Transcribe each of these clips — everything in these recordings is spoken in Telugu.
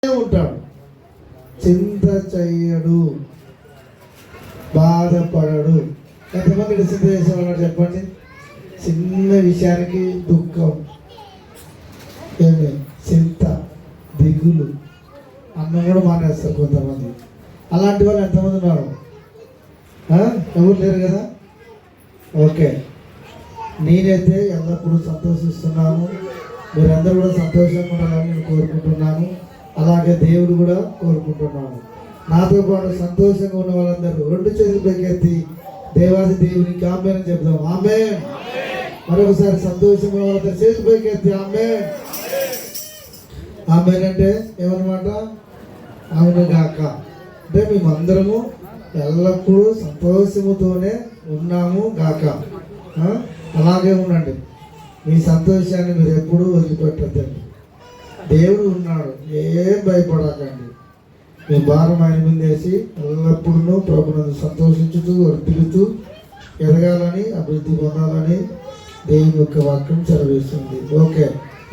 ఉంటాడు, చింత చెయ్యడు, బాధపడడు. ఎంతమంది చింత చేసేవాళ్ళు చెప్పండి. చిన్న విషయానికి దుఃఖం, చింత, దిగులు, అన్నం కూడా మానేస్తారు కొంతమంది. అలాంటి వాళ్ళు ఎంతమంది ఉన్నారు? ఎవరు లేరు కదా. ఓకే, నేనైతే ఎల్లప్పుడూ సంతోషిస్తున్నాను. మీరందరూ కూడా సంతోషంగా ఉండాలని నేను కోరుకుంటున్నాను. అలాగే దేవుడు కూడా కోరుకుంటున్నాను. నాతో పాటు సంతోషంగా ఉన్న వాళ్ళందరూ రెండు చేతులు పైకెత్తి దేవాది దేవునికి ఆమేన్ అని చెప్దాం. ఆమేన్. మరొకసారి సంతోషంగా ఉన్న వాళ్ళందరూ చేతులు పైకెత్తి ఆమేన్. ఆమేన్ అంటే ఏమన్నమాట? అవును గాక. అంటే మేమందరము ఎల్లప్పుడూ సంతోషముతోనే ఉన్నాము గాక. అలాగే ఉండండి. మీ సంతోషాన్ని మీరు ఎప్పుడూ వదిలిపెట్టద్దండి. దేవుడు ఉన్నాడు, ఏం భయపడకండి. మీ భారం ఆయన మీద వేసి ఎల్లప్పుడూ ప్రభునందు సంతోషించుతూ వర్ధిల్లుతూ ఎదగాలని, అభివృద్ధి పొందాలని దేవుని యొక్క వాక్యం చదివిస్తుంది. ఓకే,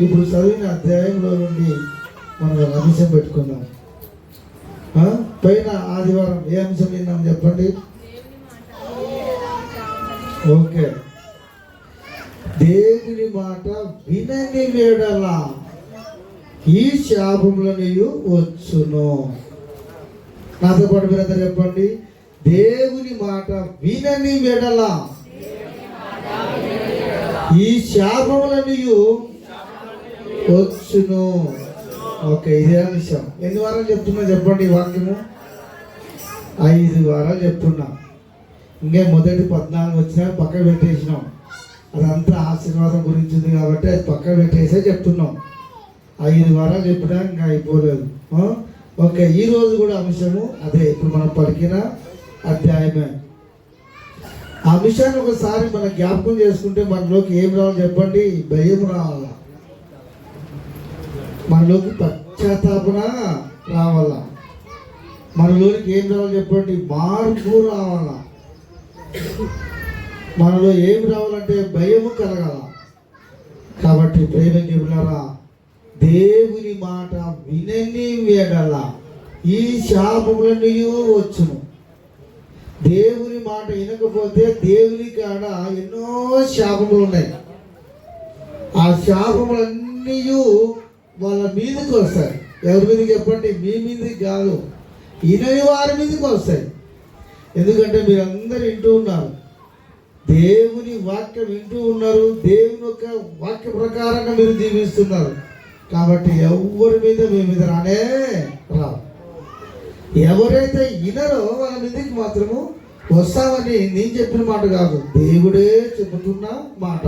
ఇప్పుడు చదివిన అధ్యాయంలో నుండి మనం అంశం పెట్టుకుందాం. పైన ఆదివారం ఏ అంశం విన్నాం చెప్పండి. ఓకే, దేవుని మాట వినని వేడల ఈ శాపములను వచ్చును. నాతో పాటు మీరందరూ చెప్పండి. దేవుని మాట వినని వేడల ఈ శాపములను వచ్చును. ఓకే, ఇదే విషయం. ఎన్ని వారాలు చెప్తున్నా చెప్పండి ఈ వాక్యము? 5 వారాలు చెప్తున్నా. ఇంకే మొదటి 14 వచ్చినా పక్క పెట్టేసినాం. అదంతా ఆశీర్వాదం గురించి ఉంది కాబట్టి అది పక్క పెట్టేసే చెప్తున్నాం. 5 వారాలు చెప్పినా ఇంకా అయిపోలేదు. ఓకే, ఈ రోజు కూడా అంశము అదే, ఇప్పుడు మనం పలికిన అధ్యాయమే. ఆ విషయాన్ని ఒకసారి మనం జ్ఞాపకం చేసుకుంటే మనలోకి ఏం రావాలి చెప్పండి? భయం రావాలా, మనలోకి పశ్చాత్తాపన రావాలా, మనలోకి ఏం రావాలి చెప్పండి? మార్పు రావాలా. మనలో ఏం రావాలంటే భయము కలగాల. కాబట్టి ప్రేమ చెబులారా, దేవుని మాట వినని వేడల ఈ శాపములన్నీ వచ్చును. దేవుని మాట వినకపోతే దేవుని కాడ ఎన్నో శాపములు ఉన్నాయి. ఆ శాపములన్నీ వాళ్ళ మీదకి వస్తాయి. ఎవరి మీదకి చెప్పండి? మీ మీదకి కాదు, వినని వారి మీదకి వస్తాయి. ఎందుకంటే మీరందరూ వింటూ ఉన్నారు, దేవుని వాక్యం వింటూ ఉన్నారు, దేవుని యొక్క వాక్య ప్రకారంగా మీరు జీవిస్తున్నారు. కాబట్టి ఎవరి మీద మీ మీద రానే రావు. ఎవరైతే వినరో వాళ్ళ మీదకి మాత్రము వస్తామని నేను చెప్పిన మాట కాదు, దేవుడే చెబుతున్న మాట.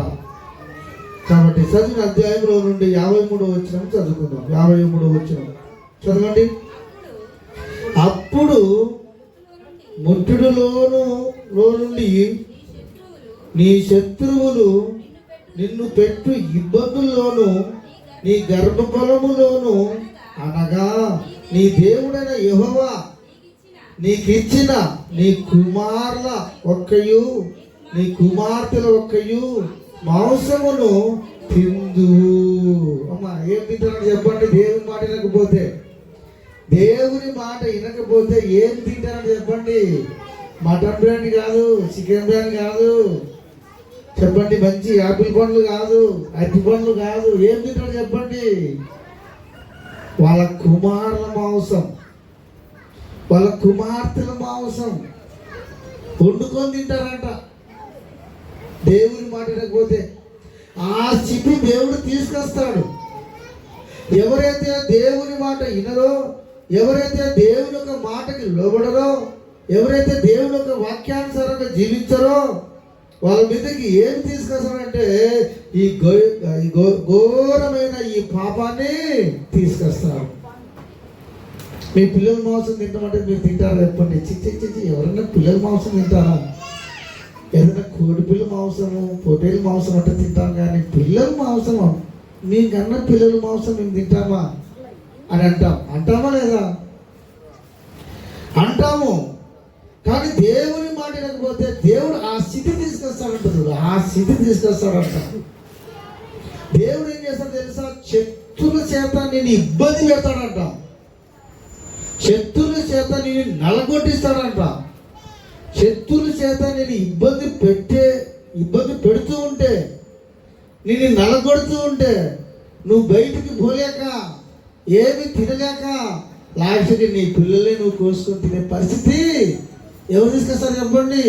కాబట్టి చదివిన అధ్యాయంలో నుండి 53వ వచనం చదువుకుందాం. 53వ వచనం చదవండి. అప్పుడు ముట్టుడులో నుండి నీ శత్రువులు నిన్ను పెట్టు ఇబ్బందుల్లోను నీ గర్భఫలములోను అనగా నీ దేవుడైన యెహోవా నీకిచ్చిన నీ కుమారుల ఒక్కయు నీ కుమార్తెల ఒక్కయు మాంసమును తిందు. అమ్మా, ఏం తింటారని చెప్పండి? దేవుని మాట వినకపోతే, దేవుని మాట వినకపోతే ఏం తింటారని చెప్పండి? మటన్ బిర్యానీ కాదు, చికెన్ బిర్యానీ కాదు, చెప్పండి, మంచి యాపిల్ పండ్లు కాదు, అరటి పండ్లు కాదు, ఏం తింటారు చెప్పండి? వాళ్ళ కుమారుల మాంసం, వాళ్ళ కుమార్తెల మాంసం వండుకొని తింటారంట. దేవుని మాట వినకపోతే ఆ స్థితి దేవుడు తీసుకొస్తాడు. ఎవరైతే దేవుని మాట వినరో, ఎవరైతే దేవుని యొక్క మాటకి లోబడరో, ఎవరైతే దేవుని యొక్క వాక్యానుసారంగా జీవించరో వాళ్ళ మీదకి ఏం తీసుకొస్తాడంటే ఈ ఘోరమైన ఈ పాపాన్ని తీసుకొస్తాడు. మీ పిల్లల మాంసం తింటామంటే మీరు తింటారా చెప్పండి? చిచ్చి ఎవరైనా పిల్లల మాంసం తింటారా? ఏదైనా కోడి పిల్ల మాంసము, పొట్టేల మాంసం అంటే తింటాం, కానీ పిల్లల మాంసం, మీకన్నా పిల్లల మాంసం మేము తింటామా అని అంటామా లేదా? అంటాము. కానీ దేవుని మాట వినకపోతే దేవుడు ఆ స్థితి తీసుకొస్తాడంటున్నాడు. ఆ స్థితి తీసుకొస్తాడంట. దేవుడు ఏం చేస్తాడు తెలుసా? శత్రుల చేత నేను ఇబ్బంది పెడతాడంట. శత్రువుల చేత నేను నలగొట్టిస్తాడంట. శత్రువుల చేత నేను ఇబ్బంది పెడుతూ ఉంటే, నేను నలగొడుతూ ఉంటే, నువ్వు బయటికి పోలేక ఏమి తినలేక లాస్ట్కి నీ పిల్లలే నువ్వు కోసుకొని తినే పరిస్థితి ఎవరు తీసుకొస్తారు చెప్పండి?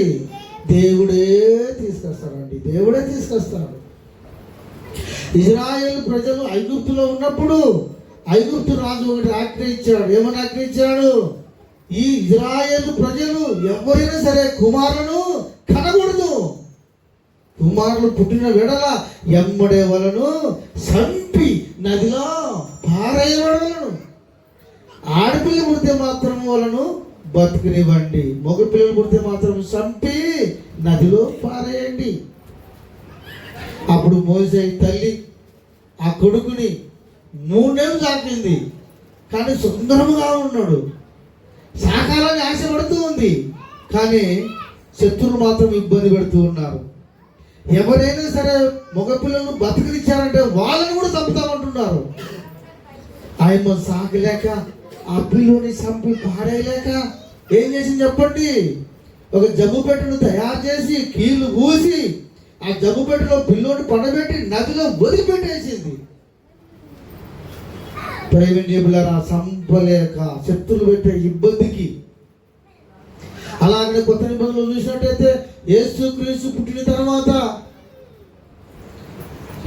దేవుడే తీసుకొస్తాడండి. దేవుడే తీసుకొస్తాడు. ఇజ్రాయేల్ ప్రజలు ఐగుప్తులో ఉన్నప్పుడు ఐగుప్తు రాజు ఒకటి ఆజ్ఞ ఇచ్చాడు. ఏమని ఆజ్ఞ ఇచ్చాడు? ఈ ఇజ్రాయేల్ ప్రజలు ఎవరైనా సరే కుమారులను కనకూడదు. కుమారులు పుట్టిన వెడల ఎమ్మడే వలను సంపి నదిలో పారేయబడవలను. ఆడపిల్ల పుడితే మాత్రం వాళ్ళను బతుకునివ్వండి, మగ పిల్లలు పుడితే మాత్రం సంపి నదిలో పారేయండి. అప్పుడు మోసే తల్లి ఆ కొడుకుని 3 నెలలు సాకింది. కానీ సుందరముగా ఉన్నాడు, సాకాలని ఆశపడుతూ ఉంది. కానీ శత్రువులు మాత్రం ఇబ్బంది పెడుతూ ఉన్నారు. ఎవరైనా సరే మగపిల్లలను బతికినిచ్చారంటే వాళ్ళని కూడా చంపుతామంటున్నారు. ఆయన సాగలేక ఆ పిల్లని చంపి పాడేయలేక ఏం చేసింది చెప్పండి? ఒక జమ్ము పెట్టెను తయారు చేసి కీళ్ళు పూసి ఆ జమ్ము పెట్టెలో పిల్లోని పండబెట్టి నదిలో వదిలిపెట్టేసింది. ప్రైవేట్ చంపలేక శత్రులు పెట్టే ఇబ్బందికి. అలాగే కొత్త నిబంధనలు చూసినట్టయితే యేసుక్రీస్తు పుట్టిన తర్వాత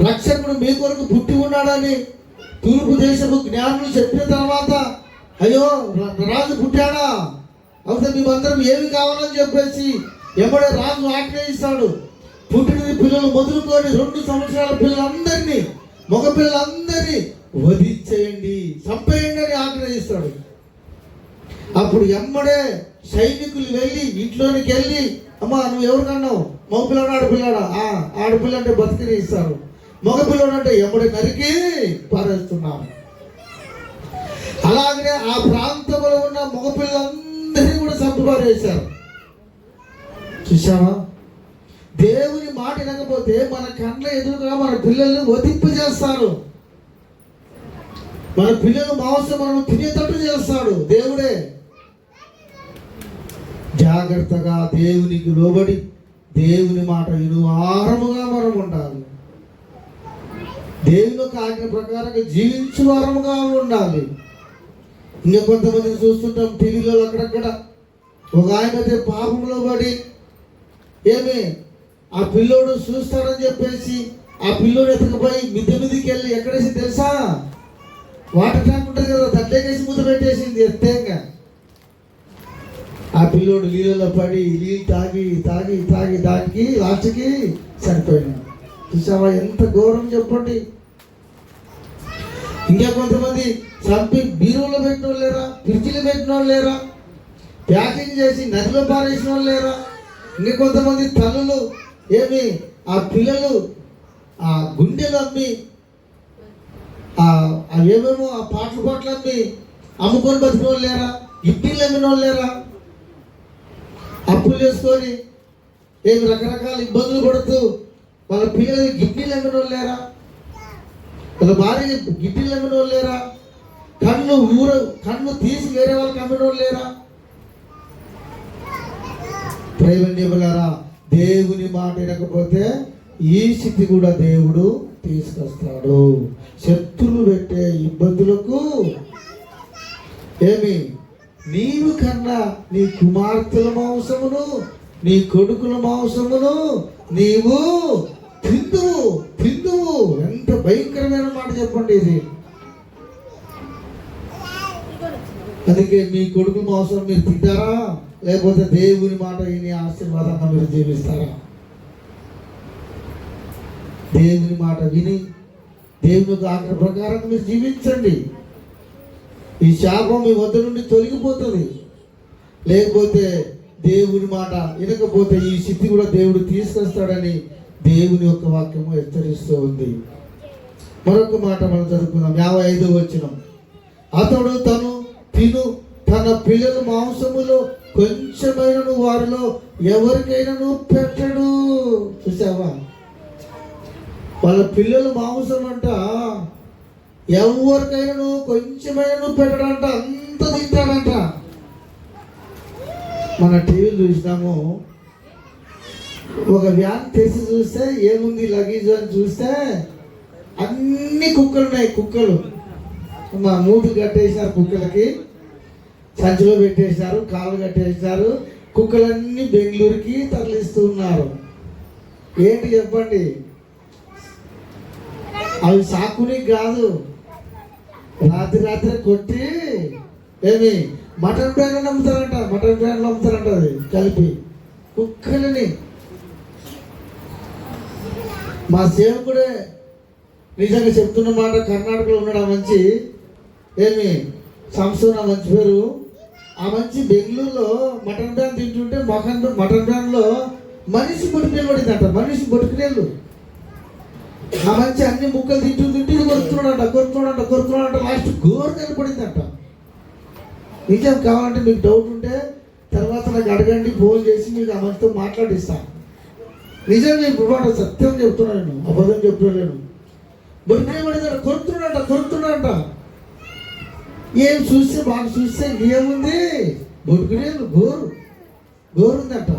రక్షకుడు మీ కొరకు పుట్టి ఉన్నాడని తూర్పు దేశపు జ్ఞానులు చెప్పిన తర్వాత, అయ్యో రాజు పుట్టాడా, అవుతే మేమందరం ఏమి కావాలని చెప్పేసి ఎవడే రాజు ఆజ్ఞయిస్తాడు. పుట్టిన పిల్లలు మొదలుకొని 2 సంవత్సరాల పిల్లలందరినీ, మగ పిల్లలందరినీ వధించేయండి, చంపేయండి అని ఆజ్ఞయిస్తాడు. అప్పుడు ఎమ్మడే సైనికులు వెళ్ళి ఇంట్లోనికి వెళ్ళి, అమ్మా నువ్వు ఎవరు కన్నావు? మగపిల్లాడు ఆడపిల్లాడా? ఆడపిల్ల అంటే బతికిని ఇస్తారు, మగపిల్లాడు అంటే ఎమ్మడే నరికి పారేస్తున్నాం. అలాగనే ఆ ప్రాంతంలో ఉన్న మగపిల్లలందరినీ కూడా చంపి పారేశారు. చూసావా? దేవుని మాట వినకపోతే మన కళ్ళ ఎదురుగా మన పిల్లల్ని వధింపు చేస్తారు. మన పిల్లలు మాంసం మనం తినేటట్టు చేస్తాడు దేవుడే. జాగ్రత్తగా దేవునికి లోబడి దేవుని మాట వినువారముగా మనం ఉండాలి. దేవుని యొక్క ఆజ్ఞ ప్రకారంగా జీవించు వారముగా ఉండాలి. ఇంకా కొంతమందిని చూస్తుంటాం టీవీలో అక్కడక్కడ. ఒక ఆయన అయితే పాపంలో పడి ఏమి ఆ పిల్లోడు చూస్తాడని చెప్పేసి ఆ పిల్లోడు ఎతకపోయి మిద్దె మీదకి వెళ్ళి ఎక్కడేసి తెలుసా? వాటర్ ట్యాంక్ ఉంటుంది కదా, తట్టేకేసి ముద్ద పెట్టేసింది ఎత్తేంగా. ఆ పిల్లోడు నీళ్ళలో పడి నీళ్ళు తాగి తాగి తాగి దానికి లాస్ట్కి చనిపోయినాడు. చూసావా ఎంత ఘోరం చెప్పండి. ఇంకా కొంతమంది చంపి బీరువులో పెట్టిన వాళ్ళు లేరా? ఫ్రిడ్జ్లో పెట్టిన వాళ్ళు లేరా? ప్యాకింగ్ చేసి నదిలో పారేసిన వాళ్ళు లేరా? ఇంకా కొంతమంది తల్లులు ఏమి ఆ పిల్లలు ఆ గుండెలు అమ్మి ఏమేమో ఆ పాటలు అమ్మి అమ్ముకొని బతికిన వాళ్ళు లేరా? గిఫ్టీలు అమ్మిన వాళ్ళు లేరా? అప్పులు చేసుకొని ఏమి రకరకాల ఇబ్బందులు పడుతూ వాళ్ళ పిల్లలకి గిఫ్టీలు అమ్మిన వాళ్ళు లేరా? వాళ్ళ భార్య గిఫ్టీలు అమ్మిన వాళ్ళు లేరా? కన్ను తీసి వేరే వాళ్ళకి అమ్మిన వాళ్ళు లేరా? ప్రేమనివ్వలారా, దేవుని మాట వినకపోతే ఈ స్థితి కూడా దేవుడు తీసుకొస్తాడు. శత్రులు పెట్టే ఇబ్బందులకు ఏమి నీవు కన్నా నీ కుమార్తెల మాంసమును నీ కొడుకుల మాంసమును నీవు తిందువు. ఎంత భయంకరమైన మాట చెప్పండి ఇది. అందుకే మీ కొడుకు మాంసం మీరు తింటారా, లేకపోతే దేవుని మాట విని ఆశీర్వాదంగా మీరు జీవిస్తారా? దేవుని మాట విని దేవుని ఆజ్ఞ ప్రకారం మీరు జీవించండి. ఈ శాపం మీ వద్ద నుండి తొలగిపోతుంది. లేకపోతే దేవుని మాట వినకపోతే ఈ స్థితి కూడా దేవుడు తీసుకొస్తాడని దేవుని యొక్క వాక్యము హెచ్చరిస్తూ ఉంది. మరొక మాట మనం చదువుకుందాం. 55వ వచనం. అతడు తన పిల్లల మాంసములో కొంచెమైనను వారిలో ఎవరికైనాను పెట్టడు. చూసావా? వాళ్ళ పిల్లల మాంసం అంట ఎవరికైనాను కొంచెమైనా పెట్టడంట, అంత తింటాడంట. మన టీవీలు చూసినాము, ఒక వ్యాన్ తెరిచి చూస్తే ఏముంది లగేజ్ అని చూస్తే అన్ని కుక్కలు ఉన్నాయి. కుక్కలు మా మూడు కట్టేసినారు, కుక్కలకి సంచిలో పెట్టేసినారు, కాళ్ళు కట్టేసినారు. కుక్కలన్నీ బెంగళూరుకి తరలిస్తూ ఉన్నారు. ఏంటి చెప్పండి? అవి సాకుని కాదు, రాత్రి కొట్టి ఏమి మటన్ బ్రాండ్లు అమ్ముతారంట, మటన్ బ్రాండ్లు అమ్ముతారంట. అది కలిపి కుక్కలని. మా సేవకుడే నిజంగా చెప్తున్న మాట, కర్ణాటకలో ఉన్నాడు ఆ మంచి, ఏమి సంస్థ మంచి పేరు. ఆ మంచి బెంగళూరులో మటన్ బ్రాండ్ తింటుంటే మటన్ బ్రాండ్లో మనిషి బొట్టుకునేబడిందంట, మనిషి బొట్టుకునేళ్ళు. ఆ మంచి అన్ని ముక్కలు తింటుంటే ఇది కొరుతున్నాడంట లాస్ట్ గోరు కనపడిందంట. నిజం కావాలంటే మీకు డౌట్ ఉంటే తర్వాత నాకు అడగండి, ఫోన్ చేసి మీకు ఆ మంచితో మాట్లాడిస్తాను. నిజం ఇప్పుడు సత్యం చెప్తున్నాను, నేను అబద్ధం చెప్తున్నాను. బొట్టుకునేబడిందంట, కొరుతున్నాడంట. ఏం చూస్తే బాగా చూస్తే ఏముంది, బొట్టుకునేళ్ళు గోరు ఉందంట.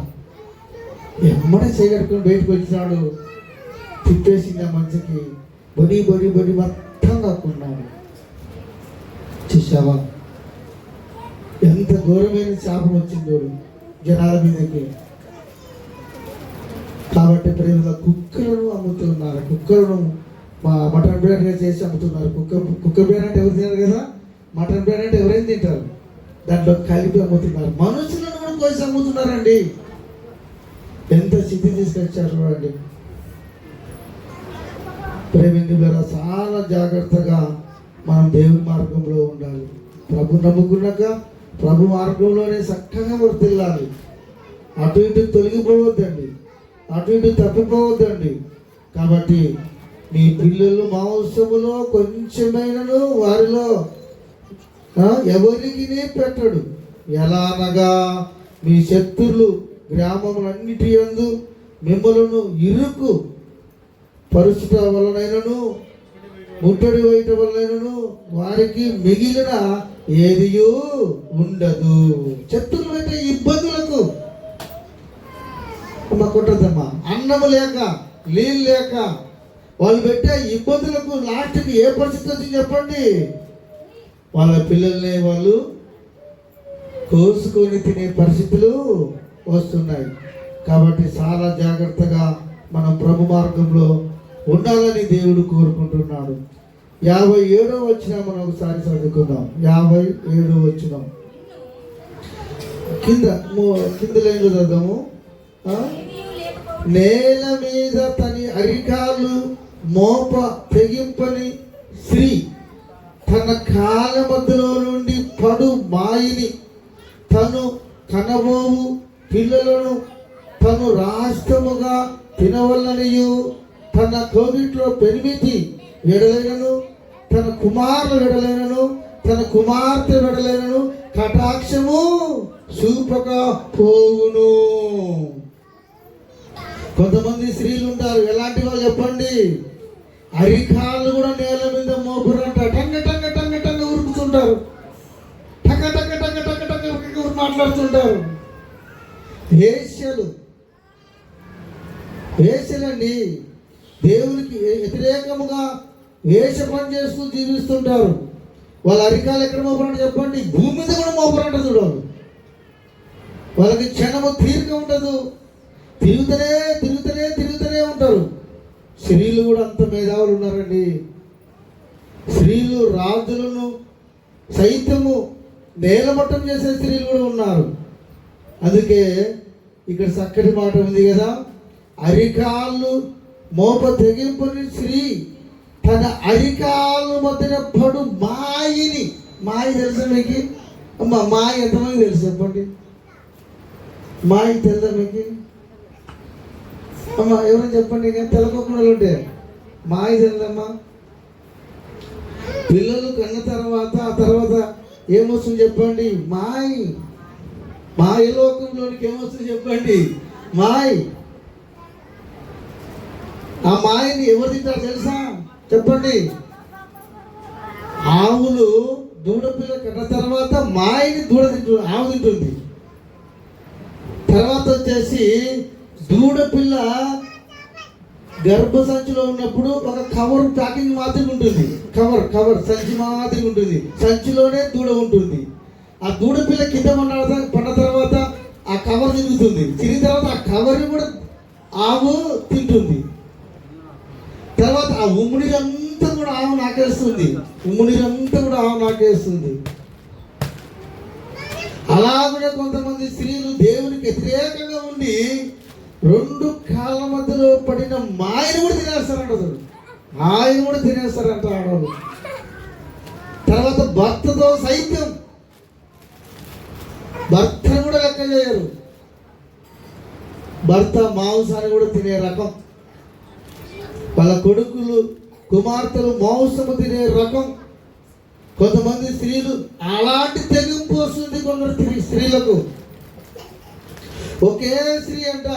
ఎమ్మడే చేయగట్టుకుని బయటకు వచ్చినాడు, తిప్పేసింది ఆ మంచికి. బడి మొత్తం కాకున్నాడు. చూసావా ఎంత ఘోరమైన శాపం వచ్చిందో జనాల మీదకి. కాబట్టి ప్రేమలో కుక్కలను అమ్ముతున్నారు, కుక్కలను మటన్ బిర్యానీ చేసి అమ్ముతున్నారు. కుక్క బిర్యానీ అంటే ఎవరు తిన్నారు కదా, మటన్ బిర్యానీ అంటే ఎవరైనా తింటారు. దాంట్లో కలిపి అమ్ముతున్నారు. మనుషులను కూడా కోసి అమ్ముతున్నారండి. ఎంత స్థితి తీసుకొచ్చారు చూడండి. ప్రేమికులారా, చాలా జాగ్రత్తగా మనం దేవుని మార్గంలో ఉండాలి. ప్రభు నమ్ముకున్నాక ప్రభు మార్గంలోనే చక్కగా వర్తిల్లాలి. అటు ఇటు తొలగిపోవద్దండి, అటు ఇటు తప్పిపోవద్దండి. కాబట్టి మీ పిల్లలు మాంసములో కొంచెమైనను వారిలో ఎవరికి పెట్టడు. ఎలా అనగా మీ శత్రులు గ్రామములన్నిటి యందు మిమ్మలను ఇరుకు పరుచుట వలనైనను ముట్టడి వేయట వలనైనను వారికి మిగిలిన ఏదియూ ఉండదు. శత్రులు పెట్టే ఇబ్బందులకు కొట్టదమ్మా, అన్నము లేక నీళ్ళు లేక వాళ్ళు పెట్టే ఇబ్బందులకు లాస్ట్కి ఏ పరిస్థితి వచ్చింది చెప్పండి? వాళ్ళ పిల్లల్ని వాళ్ళు కోసుకొని తినే పరిస్థితులు వస్తున్నాయి. కాబట్టి చాలా జాగ్రత్తగా మనం ప్రభు మార్గంలో ఉండాలని దేవుడు కోరుకుంటున్నాడు. 57వ వచనం మనం ఒకసారి చదువుకుందాం. 57వ వచనం కింద లైన్లో చదువుదాము. నేల మీద తని అరికాలు మోప తెగింపని స్త్రీ తన కాళ్ళ మధ్యలో నుండి పడు మాయిని తను కనబోవు పిల్లలను తను రాష్ట్రముగా తినవలనయు తన కోవిట్లో పెనిమిటి వెడలైనను తన కుమారుల వెడలైనను తన కుమార్తె వెడలైనను కటాక్షము చూపక పోవును. కొంతమంది స్త్రీలు ఉంటారు, ఎలాంటి వాళ్ళు చెప్పండి? అరికాళ్ళు కూడా నేల మీద మోపురంట, టంగ టంగ టంగ టంగ ఉరుకుతుంటారు, టక టక టక టక టక మాట్లాడుతుంటారు. వేశ్యలండి, దేవునికి వ్యతిరేకముగా వేష పని చేస్తూ జీవిస్తుంటారు. వాళ్ళ అరికాలు ఎక్కడ మోపరంట చెప్పండి? భూమి మీద కూడా మోపరంట. చూడాలి, వాళ్ళకి క్షణము తీరిక ఉండదు, తిరుగుతూనే ఉంటారు. స్త్రీలు కూడా అంత మేధావులు ఉన్నారండి. స్త్రీలు రాజులను సైతము నేలమట్టం చేసే స్త్రీలు కూడా ఉన్నారు. అందుకే ఇక్కడ చక్కటి మాట ఉంది కదా, అరికాళ్ళు మోప తెగింపుని స్త్రీ తన అరికాళ్ళు మధ్యన పడు మాయిని. మాయి తెలుసా మీకు? అమ్మా మాయి ఎంతమంది తెలుసు చెప్పండి? మాయి తెలుసా మీకు? అమ్మా ఎవరైనా చెప్పండి. తెలకొకుండా ఉంటే మాయి తెలుదమ్మా. పిల్లలు కన్న తర్వాత ఆ తర్వాత ఏమొస్తుంది చెప్పండి? మాయ లోకంలోనికి ఏమొస్తుంది చెప్పండి? మాయ్. ఆ మాయని ఎవరు తింటారు తెలుసా చెప్పండి? ఆవులు దూడ పిల్ల కన్న తర్వాత మాయని ఆవు తింటుంది. తర్వాత వచ్చేసి దూడపిల్ల గర్భసంచిలో ఉన్నప్పుడు ఒక కవర్ ప్యాకింగ్ మాత్రమే ఉంటుంది. కవర్ సంచి మాత్రమే ఉంటుంది. సంచిలోనే దూడ ఉంటుంది. ఆ దూడపిల్ల కింద పడిన తర్వాత ఆ కవర్ తిరుగుతుంది. తిరిగిన తర్వాత ఆ కవర్ని కూడా ఆవు తింటుంది. తర్వాత ఆ ఉమ్మునీరంతా కూడా ఆవు నాకేస్తుంది. అలాగే కొంతమంది స్త్రీలు దేవునికి వ్యతిరేకంగా ఉండి 2 కాళ్ళ మధ్యలో పడిన మాయను కూడా తినేస్తారంట ఆడవాళ్ళు. తర్వాత భర్తతో సైతం భర్తను కూడా లెక్క చేయరు. భర్త మాంసాన్ని కూడా తినే రకం, వాళ్ళ కొడుకులు కుమార్తెలు మాంసము తినే రకం. కొంతమంది స్త్రీలు అలాంటి తెగింపు వస్తుంది కొందరు స్త్రీలకు. ఒకే స్త్రీ అంట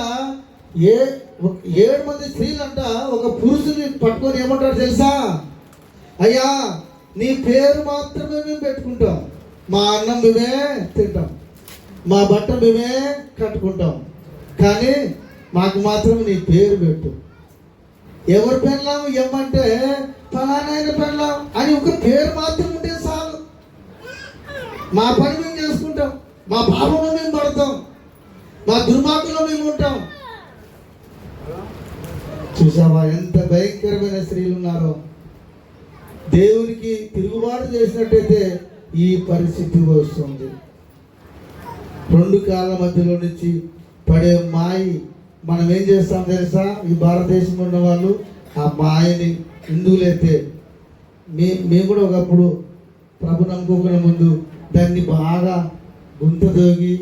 7 మంది స్త్రీలు అంట ఒక పురుషుని పట్టుకొని ఏమంటారు తెలుసా? అయ్యా, నీ పేరు మాత్రమే మేము పెట్టుకుంటాం, మా అన్నం మేమే తింటాం, మా బట్ట మేమే కట్టుకుంటాం, కానీ మాకు మాత్రం నీ పేరు పెట్టు. ఎవరు పెళ్ళాము ఏమంటే ఫలానాయన పెళ్ళాం అని ఒక పేరు మాత్రం ఉంటే చాలు, మా పని మేము చేసుకుంటాం, మా పాపంలో మేము పడతాం, మా దుర్మార్గంలో మేము ఉంటాం. చూసావా ఎంత భయంకరమైన స్త్రీలు ఉన్నారో. దేవునికి తిరుగుబాటు చేసినట్టయితే ఈ పరిస్థితి వస్తుంది. 2 కాళ్ళ మధ్యలో నుంచి పడే మాయి మనం ఏం చేస్తాం తెలుసా? ఈ భారతదేశంలో ఉన్న వాళ్ళు ఆ మాయని హిందువులైతే మేము కూడా ఒకప్పుడు ప్రభు నమ్ముకోకుండా ముందు దాన్ని బాగా గుంత దోగి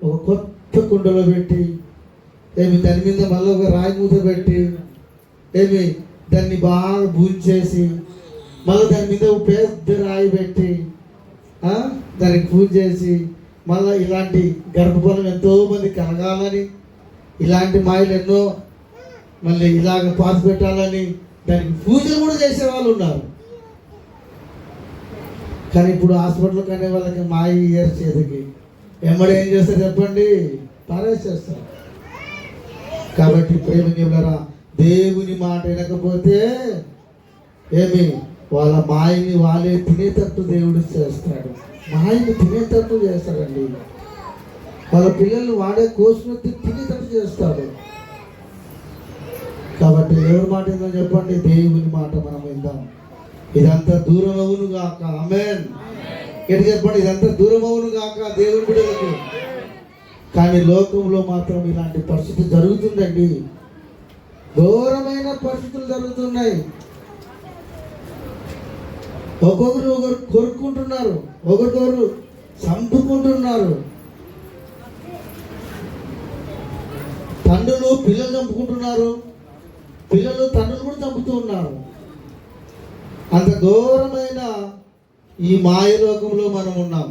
ఒక కొత్త కుండలో పెట్టి దాని మీద మళ్ళీ ఒక రాయి మూత పెట్టి దాన్ని బాగా పూజేసి మళ్ళీ దాని మీద ఒక పెద్ద రాయి పెట్టి దానికి పూజ చేసి మళ్ళీ ఇలాంటి గర్భఫలం ఎంతోమంది కలగాలని ఇలాంటి మాయలు ఎన్నో మళ్ళీ ఇలాగ పాతి పెట్టాలని దానికి పూజలు కూడా చేసే వాళ్ళు ఉన్నారు. కానీ ఇప్పుడు హాస్పిటల్ కనే వాళ్ళకి మాయ ఇయర్ చేతికి ఎమ్మడి ఏం చేస్తారు చెప్పండి? పారేసేస్తారు. కాబట్టి ప్రేమికులారా, దేవుని మాట వినకపోతే వాళ్ళ మాయని వాళ్ళే తినేటట్టు దేవుడు చేస్తాడు. మాయని తినేటట్టు చేస్తాడండి. వాళ్ళ పిల్లల్ని వాడే కోసుకుని తినేటట్టు చేస్తాడు. కాబట్టి ఎవరి మాట ఏందో చెప్పండి? దేవుని మాట మనం విందాం. ఇదంతా దూరం అవును గాక. ఆమేన్. ఎటు చెప్పండి? ఇదంతా దూరం అవును గాక దేవుని బిడ్డలకు. కానీ లోకంలో మాత్రం ఇలాంటి పరిస్థితి జరుగుతుందండి. ఘోరమైన పరిస్థితులు జరుగుతున్నాయి. ఒకరు కొరుక్కుంటున్నారు, ఒకరికొకరు చంపుకుంటున్నారు. తండ్రులు పిల్లలు చంపుకుంటున్నారు, పిల్లలు తండ్రులు కూడా చంపుతూ ఉన్నారు. అంత ఘోరమైన ఈ మాయలోకంలో మనం ఉన్నాం.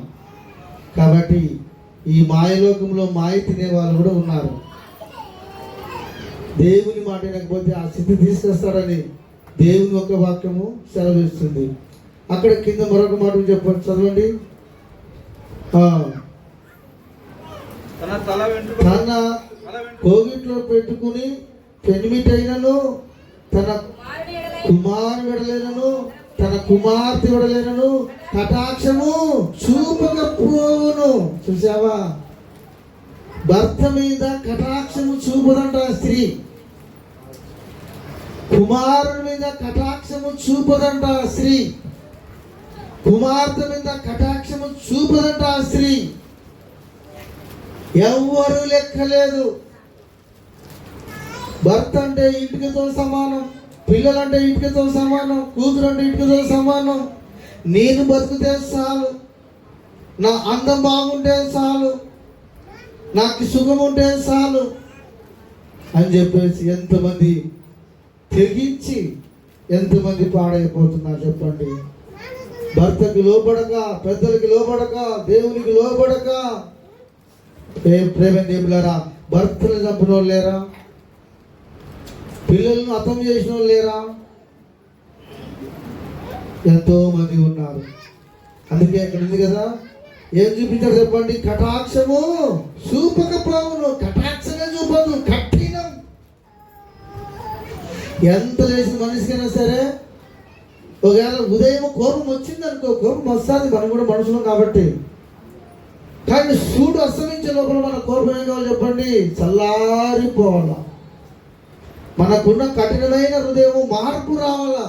కాబట్టి ఈ మాయలోకంలో మాయ తినే వాళ్ళు కూడా ఉన్నారు. దేవుని మాట వినకపోతే ఆ స్థితి తీసుకొస్తాడని దేవుని యొక్క వాక్యము సెలవిస్తుంది. అక్కడ కింద మరొక మాట చెప్పండి, చదవండి. తన కోగిట్లో పెట్టుకుని పెనిమిటైనను తన కుమారు విడలేనను తన కుమార్తె విడలేనను కటాక్షము చూపకపోవును. చూసావా? భర్త మీద కటాక్షము చూపదంట స్త్రీ, కుమారుడి మీద కటాక్షము చూపదంట స్త్రీ, కుమార్తె మీద కటాక్షము చూపదంట స్త్రీ. ఎవ్వరూ లెక్కలేదు. భర్త అంటే ఇటుకతో సమానం, పిల్లలంటే ఇటుకతో సమానం, కూతురు అంటే ఇటుకతో సమానం. నేను బతికితే చాలు, నా అందం బాగుంటే చాలు, నాకు సుఖం ఉంటే చాలు అని చెప్పేసి ఎంతమంది తెగించి ఎంతమంది పాడైపోతున్నారు చెప్పండి. భర్తకి లోబడక, పెద్దలకి లోబడక, దేవునికి లోబడక. ప్రేమ దేవులారా, భర్తలు చంపిన వాళ్ళు లేరా? పిల్లలను హతం చేసిన వాళ్ళు లేరా? ఎంతో మంది ఉన్నారు. అందుకే అక్కడ ఉంది కదా, ఏం చూపించారు చెప్పండి? కటాక్షము చూపకపోవును. కటాక్షమే చూపదు, కఠినం. ఎంత లేచిన మనిషికైనా సరే ఒకవేళ ఉదయం కోపం వచ్చింది అనుకో, కోపం వస్తుంది, మనం కూడా మనుషులం కాబట్టి. కానీ సూడు అస్తమించే లోపల మన కోపం ఏం కావాలి చెప్పండి? చల్లారిపోవాల. మనకున్న కఠినమైన హృదయం మార్పు రావాలా.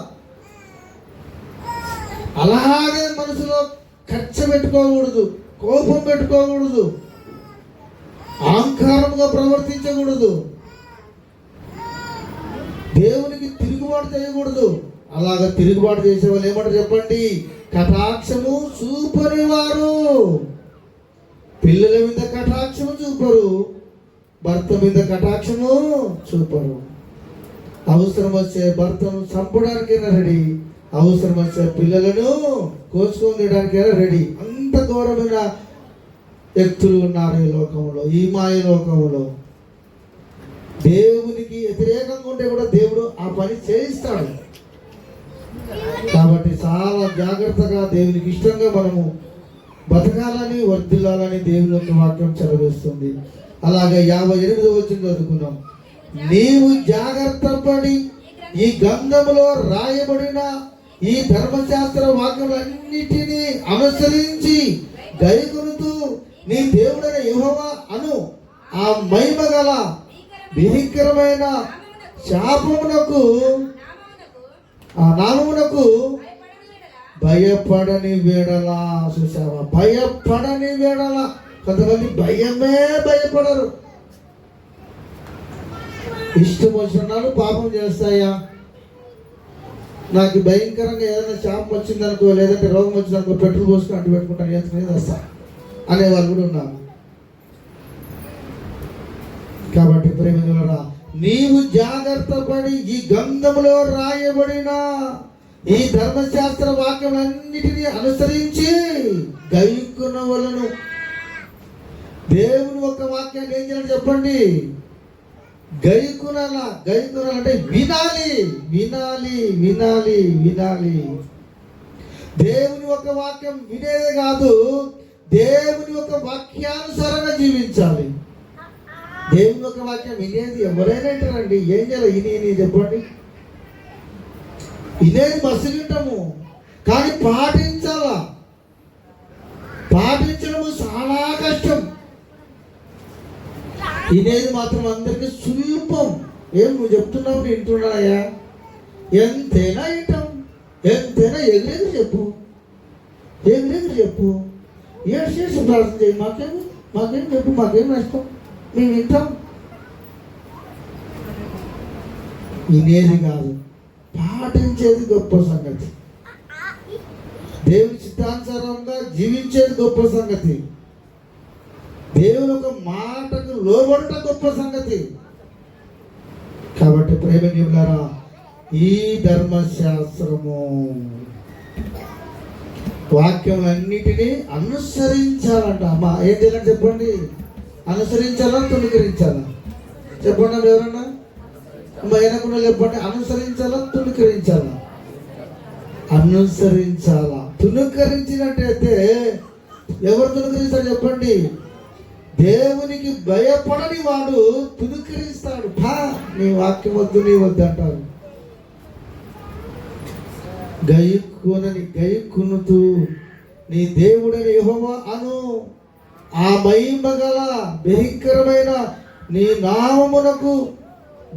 అలాగే మనసులో కచ్చ పెట్టుకోకూడదు, కోపం పెట్టుకోకూడదు, అహంకారంగా ప్రవర్తించకూడదు, దేవునికి తిరుగుబాటు చేయకూడదు. అలాగ తిరుగుబాటు చేసే వాళ్ళు ఏమంటారు చెప్పండి? కటాక్షము చూపని వారు. పిల్లల మీద కటాక్షము చూపరు, భర్త మీద కటాక్షము చూపరు. అవసరం వచ్చే భర్తను చంపడానికైనా రెడీ, అవసరం వచ్చే పిల్లలను కోసుకొని తీయడానికైనా రెడీ. అంత ఘోరమైన వ్యక్తులు ఉన్నారు ఈ లోకంలో, ఈ మాయ లోకంలో. దేవునికి వ్యతిరేకంగా ఉంటే కూడా దేవుడు ఆ పని చేయిస్తాడు. కాబట్టి చాలా జాగ్రత్తగా దేవునికి ఇష్టంగా మనము బతకాలని, వర్ధిల్లాలని దేవుని యొక్క వాక్యం చదివిస్తుంది. అలాగే 58వ వచనం చదువుకున్నాం. నీవు జాగ్రత్త పడి ఈ గ్రంథములో రాయబడిన ఈ ధర్మశాస్త్ర వాక్యములన్నిటినీ అనుసరించి గైకొనుతూ నీ దేవుడైన యెహోవా అను ఆ మహిమ గల భీకరమైన శాపమునకు, ఆ నామమునకు భయపడని వేడలా. చూసావా? భయపడని వేడలా. కొంతమంది భయమే భయపడరు. ఇష్టం వచ్చినాలు పాపం చేస్తాయా? నాకు భయంకరంగా ఏదైనా శాపం వచ్చిందనుకో, లేదంటే రోగం వచ్చిందనుకో, పెట్రోల్ పోసుకొని అడ్డు పెట్టుకుంటాను, ఎంతనే వస్తా అనేవాళ్ళు కూడా ఉన్నారు. కాబట్టి ప్రేమికులారా, నీవు జాగ్రత్త పడి ఈ గ్రంథములో రాయబడిన ఈ ధర్మశాస్త్ర వాక్యములన్నిటినీ అనుసరించి గైకొన వలెను. దేవుని ఒక వాక్యాన్ని ఏం చేయాలి చెప్పండి? గైకొనాలా. గైకొనాలంటే వినాలి, వినాలి, వినాలి, వినాలి. దేవుని ఒక వాక్యం వినేదే కాదు, దేవుని ఒక వాక్యానుసారంగా జీవించాలి. దేవుని ఒక వాక్యం వినేది ఎవరైనా వింటారండి. ఏం చేయాలి? ఇని చెప్పండి. వినేది మస్తు వింటాము, కానీ పాటించాలా. పాటించడము చాలా కష్టం. వినేది మాత్రం అందరికీ సులభం. ఏం నువ్వు చెప్తున్నావు, వింటున్నాయా? ఎంతైనా వింటాం, ఎంతైనా ఎగిరెగిరి చెప్పు, ఎగిరెగిరి చెప్పు, ఏడ్చేసి ప్రార్థన చేయి, మాకేం చెప్పు, మాకేం నష్టం, మేము వింటాం. వినేది కాదు, పాటించేది గొప్ప సంగతి. దేవుని చిత్తానుసారంగా జీవించేది గొప్ప సంగతి. దేవుని ఒక మాటకు లోబడటం గొప్ప సంగతి. కాబట్టి ప్రేమికులారా, ఈ ధర్మశాస్త్రము వాక్యములన్నిటినీ అనుసరించాలంట. అమ్మా ఏం చేయాలని చెప్పండి? అనుసరించాలా, తుణీకరించాలా? చెప్పండి ఎవరన్నా. అమ్మా ఏనకుండా చెప్పండి. అనుసరించాలా, తుణీకరించాలా? అనుసరించాలా. తుణీకరించినట్టయితే ఎవరు తుణీకరిస్తారు చెప్పండి? దేవునికి భయపడని వాడు తుణీకరిస్తాడు. నీ వాక్యం వద్దు, నీ వద్దు అంటారు. గైకొనుతూ నీ దేవుడైన యెహోవా అను ఆ మహిమ గల భయంకరమైన నీ నామమునకు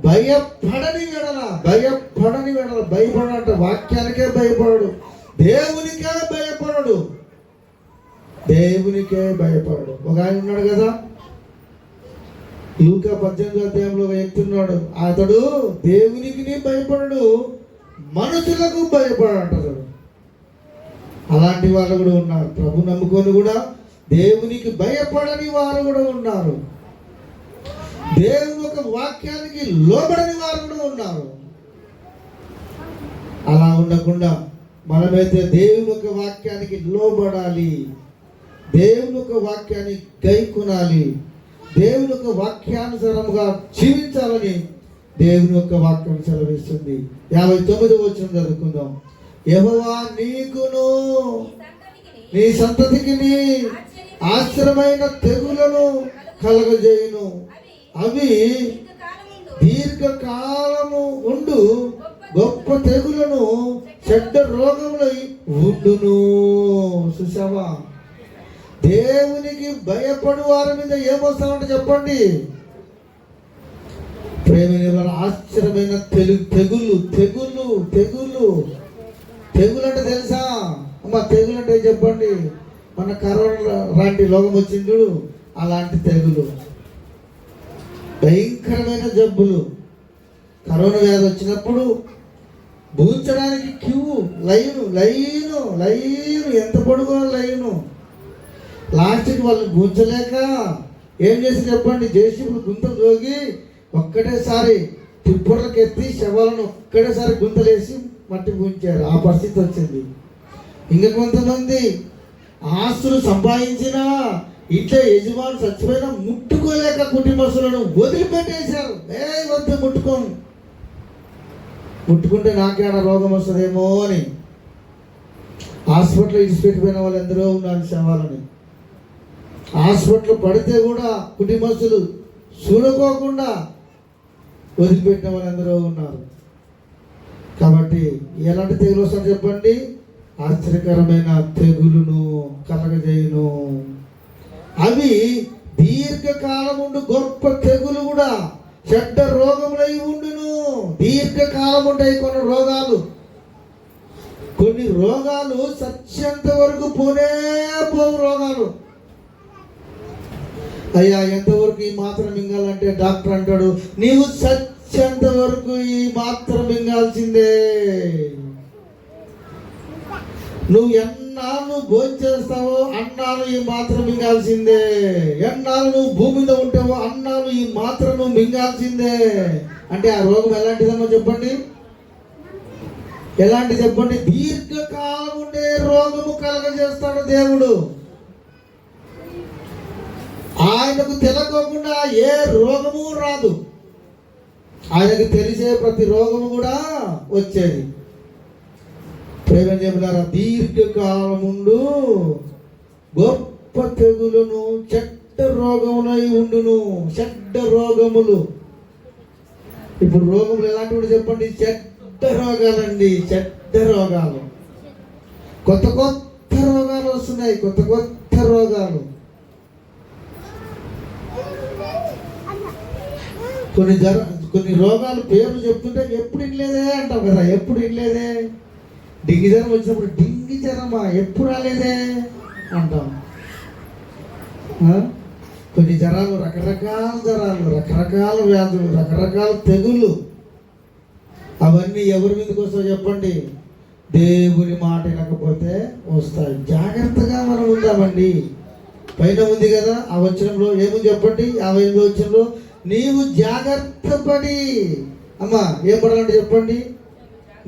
భయపడని వెడల. భయపడని వెడల. భయపడంట. వాక్యానికే భయపడడు, దేవునికే భయపడడు, దేవునికే భయపడడు. ఒక ఆయన ఉన్నాడు కదా, లూకా 18వ అధ్యాయంలో చెప్తున్నాడు. అతడు దేవునికి భయపడడు, మనుషులకు భయపడంటాడు. అలాంటి వాళ్ళు కూడా ఉన్నారు. ప్రభు నమ్ముకొని కూడా దేవునికి భయపడని వారు కూడా ఉన్నారు. దేవుని ఒక వాక్యానికి లోబడని వారు కూడా ఉన్నారు. అలా ఉండకుండా మనమైతే దేవుని ఒక వాక్యానికి లోబడాలి, దేవుని ఒక వాక్యాన్ని గైకొనాలి, దేవుని ఒక వాక్యానుసారముగా జీవించాలని దేవుని యొక్క వాక్యం సెలవిస్తుంది. 59వ వచనం చదువుకుందాం. యెహోవా నీకును నీ సంతతికి ఆశ్రమైన తెగులను కలగజేయును. అవి దీర్ఘకాలము ఉండు గొప్ప తెగులను చెడ్డ రోగములై ఉండును. చూసావా, దేవునికి భయపడు వారి మీద ఏమొస్తామంటే చెప్పండి, ప్రేమ ఆశ్చర్యమైన తెగులు తెగులు తెగులు తెగులు అంటే తెలుసా అమ్మ? తెగులు అంటే చెప్పండి, మన కరోనా లాంటి రోగం వచ్చింది చూడు, అలాంటి తెగులు, భయంకరమైన జబ్బులు. కరోనా వ్యాధి వచ్చినప్పుడు భూంచడానికి క్యూ, లైను లైను లైను, ఎంత పొడుగు లైను. లాస్ట్కి వాళ్ళని భూంచలేక ఏం చేసి చెప్పండి, జేసీబీలు గుంతలు జోగి ఒక్కటేసారి టిప్పర్లకు ఎత్తి శవాలను ఒక్కటేసారి గుంతలేసి మట్టి పూయించారు. ఆ పరిస్థితి వచ్చింది. ఇంకా కొంతమంది ఆస్తులు సంపాదించినా ఇంట్లో యజమాని చచ్చిపోయినా ముట్టుకోలేక కుటుంబస్తులను వదిలిపెట్టేశారు. వద్దు ముట్టుకోను, ముట్టుకుంటే నాకేడా రోగం వస్తుందేమో అని హాస్పిటల్ ఇడిచిపెట్టిపోయిన వాళ్ళు ఎందరో ఉన్నారు. శవాలని హాస్పిటల్ పడితే కూడా కుటుంబస్తులు చూడుకోకుండా వదిలిపెట్టిన వాళ్ళు ఎందరో ఉన్నారు. కాబట్టి ఎలాంటి తెగులు వస్తుందో చెప్పండి, ఆశ్చర్యకరమైన తెగులును కలగజేయును. అవి దీర్ఘకాలం ఉండు గొప్ప తెగులు కూడా చెడ్డ రోగములై ఉండును. దీర్ఘకాలం ఉంటాయి కొన్ని రోగాలు. కొన్ని రోగాలు సత్యంత వరకు పోనే పోవు రోగాలు. అయ్యా ఎంతవరకు ఈ మాత్రం మింగాలంటే డాక్టర్ అంటాడు, నీవు సత్యంత వరకు ఈ మాత్రం మింగాల్సిందే. నువ్వు ఎన్నాళ్ళు భోజనం చేస్తావో అన్నాళ్ళు ఈ మాత్రం మింగాల్సిందే. ఎన్నాళ్ళు నువ్వు భూమి మీద ఉంటావో అన్నాళ్ళు ఈ మాత్రం నువ్వు మింగాల్సిందే. అంటే ఆ రోగం ఎలాంటిదమ్మో చెప్పండి, ఎలాంటి చెప్పండి? దీర్ఘకాలం ఉండే రోగము కలగజేస్తాడు దేవుడు. ఆయనకు తెలియకోకుండా ఏ రోగము రాదు. ఆయనకు తెలిసే ప్రతి రోగము కూడా వచ్చేది. ప్రేమ చెబుతారా, దీర్ఘకాలముండు గొప్ప తెగులను చెడ్డ రోగములై ఉండును. చెడ్డ రోగములు. ఇప్పుడు రోగములు ఎలాంటివి చెప్పండి? చెడ్డ రోగాలండి, చెడ్డ రోగాలు. కొత్త కొత్త రోగాలు వస్తున్నాయి, కొత్త కొత్త రోగాలు. కొన్ని రోగాలు పేర్లు చెప్తుంటే ఎప్పుడు ఇనలేదే అంటాం కదా, ఎప్పుడు ఇనలేదే. డింగి జ్వరం వచ్చినప్పుడు డింగి జ్వరమా ఎప్పుడు రాలేదే అంటాం. కొన్ని జ్వరాలు, రకరకాల జ్వరాలు, రకరకాల వ్యాధులు, రకరకాల తెగుళ్ళు, అవన్నీ ఎవరి మీదకి వస్తాయో చెప్పండి? దేవుని మాట వినకపోతే వస్తాయి. జాగ్రత్తగా మనం ఉందామండి. పైన ఉంది కదా ఆ వచనంలో ఏముంది చెప్పండి? 58వ వచనంలో నీవు జాగ్రత్త పడి, అమ్మా ఏం పడాలంటే చెప్పండి,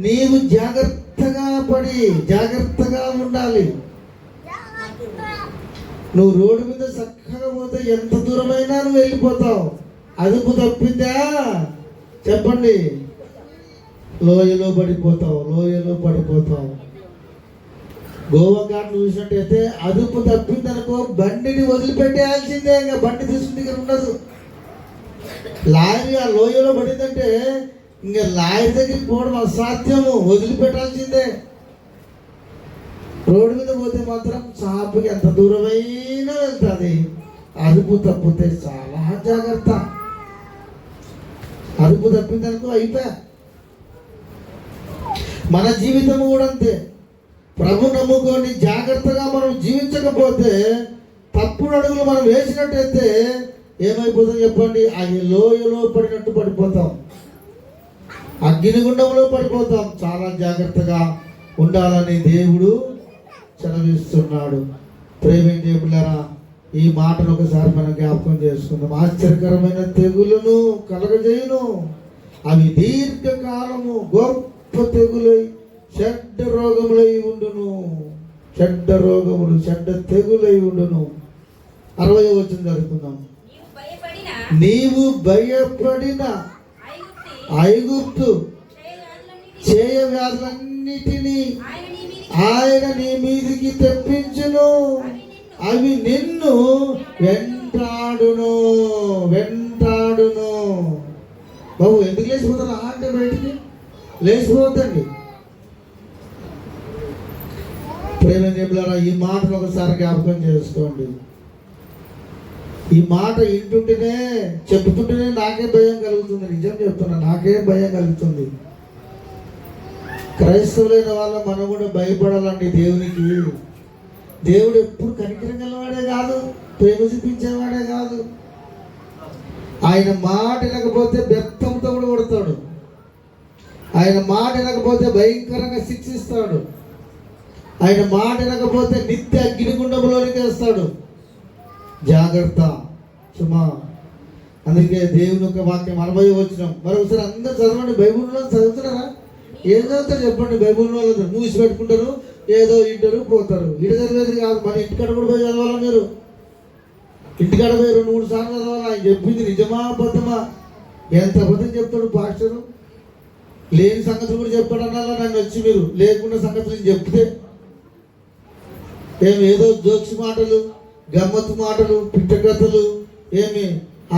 నీవు జాగ్రత్తగా పడి జాగ్రత్తగా ఉండాలి. నువ్వు రోడ్డు మీద చక్కగా పోతే ఎంత దూరమైనా నువ్వు వెళ్ళిపోతావు. అదుపు తప్పిందా చెప్పండి, లోయలో పడిపోతావు, లోయలో పడిపోతావు. గోవా ఘాట్ చూసినట్టయితే అదుపు తప్పిందనుకో బండిని వదిలిపెట్టేయాల్సిందే. ఇంకా బండి తీసుకుని దగ్గర ఉండదు. లారీ ఆ లోయలో పడిందంటే ఇంకా లారీ దగ్గరికి పోవడం అసాధ్యము, వదిలిపెట్టాల్సిందే. రోడ్డు మీద పోతే మాత్రం చాపుకి ఎంత దూరమైనా వెళ్తుంది. అదుపు తప్పితే చాలా జాగ్రత్త. అదుపు తప్పిందనుకో అయిపోయా. మన జీవితం కూడా అంతే. ప్రభు నమ్ముకొని జాగ్రత్తగా మనం జీవించకపోతే, తప్పుడు అడుగులు మనం వేసినట్టయితే ఏమైపోతాం చెప్పండి? ఆ లోయలో పడినట్టు పడిపోతాం, అగ్నిగుండంలో పడిపోతాం. చాలా జాగ్రత్తగా ఉండాలని దేవుడు సెలవిస్తున్నాడు. ప్రేమించే పిల్లరా, ఈ మాటలు ఒకసారి మనం జ్ఞాపకం చేసుకుందాం. ఆశ్చర్యకరమైన తెగులను కలగజేయును. అవి దీర్ఘకాలము గొప్ప తెగులై చెడ్డ రోగములై ఉండును. చెడ్డ రోగములు, చెడ్డ తెగులై ఉండును. 60వ వచనం చదువుకుందాం. నీవు భయపడిన ఐగుప్తు చేయ వ్యాధులన్నిటినీ ఆయన నీ మీదికి తెప్పించును. అవి నిన్ను వెంటాడును. బాబు ఎందుకు లేచిపోతారు అంటే బయటికి లేచిపోవద్దండి. ప్రేమ దేవులారా, ఈ మాటను ఒకసారి జ్ఞాపకం చేసుకోండి. ఈ మాట వింటుంటేనే చెప్తుంటేనే నాకే భయం కలుగుతుంది. నిజం చెప్తున్నా, నాకే భయం కలుగుతుంది. క్రైస్తవులైన వాళ్ళ మనం కూడా భయపడాలండి దేవునికి. దేవుడు ఎప్పుడు కనికరం గలవాడే కాదు, ప్రేమ చూపించేవాడే కాదు. ఆయన మాట వినకపోతే బెత్తంతో కూడా కొడతాడు. ఆయన మాట వినకపోతే భయంకరంగా శిక్షిస్తాడు. ఆయన మాట వినకపోతే నిత్య అగ్నిగుండంలోనికి వేస్తాడు. జాగ్రత్త సుమా. అందుకే దేవుని యొక్క వాక్యం 40 వచనం మరొకసారి అందరూ చదవండి. బైబిల్లో చదువుతున్నారా? ఏం చదువుతారు చెప్పండి? బైబిల్లో మూసి పెట్టుకుంటారు, ఏదో ఇంటారు, పోతారు. ఇటు చదివేది కాదు, మన ఇంటికాడ కూడా పోయి చదవాలా? మీరు ఇంటికాడ పోయి 2-3 సార్లు చదవాలా? ఆయన చెప్పింది నిజమా అబద్ధమా? ఎంత అబద్ధం చెప్తాడు పాస్టరు. లేని సంగతులు కూడా చెప్పాడన్నా నన్ను వచ్చి మీరు లేకుండా సంగతులు చెప్తే ఏదో జోక్స్ మాటలు, గమ్మత్తు మాటలు, పిట్టకథలు, ఏమి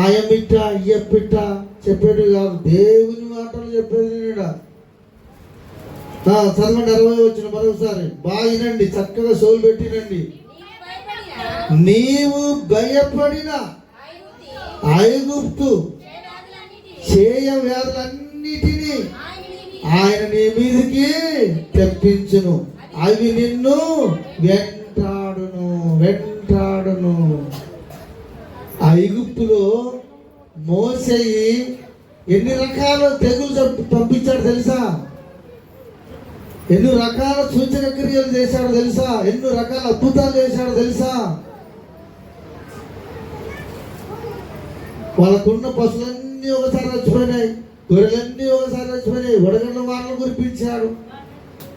ఆయమిట్ట అయ్యప్పిట్ట చెప్పేది కాదు, దేవుని మాటలు చెప్పేది. చదవండి 40 వచ్చిన మరొకసారి బాగా వినండి, చక్కగా సోలు పెట్టినండి. నీవు భయపడిన ఐగుప్తు చేయ వ్యాధులన్నిటినీ ఆయన నీ మీదకి తెప్పించును. అవి నిన్ను వెంటాడును. ఐగుప్తులో మోసేయి ఎన్ని రకాల తెగులు పంపించాడు తెలుసా? ఎన్ని రకాల సూచన క్రియలు చేశాడు తెలుసా? ఎన్ని రకాల అద్భుతాలు చేశాడు తెలుసా? వాళ్ళకున్న పశువులన్నీ ఒకసారి చచ్చిపోయినాయి, గొర్రెలన్నీ ఒకసారి చచ్చిపోయినాయి. వడగండ్ల వానలు కురిపించాడు.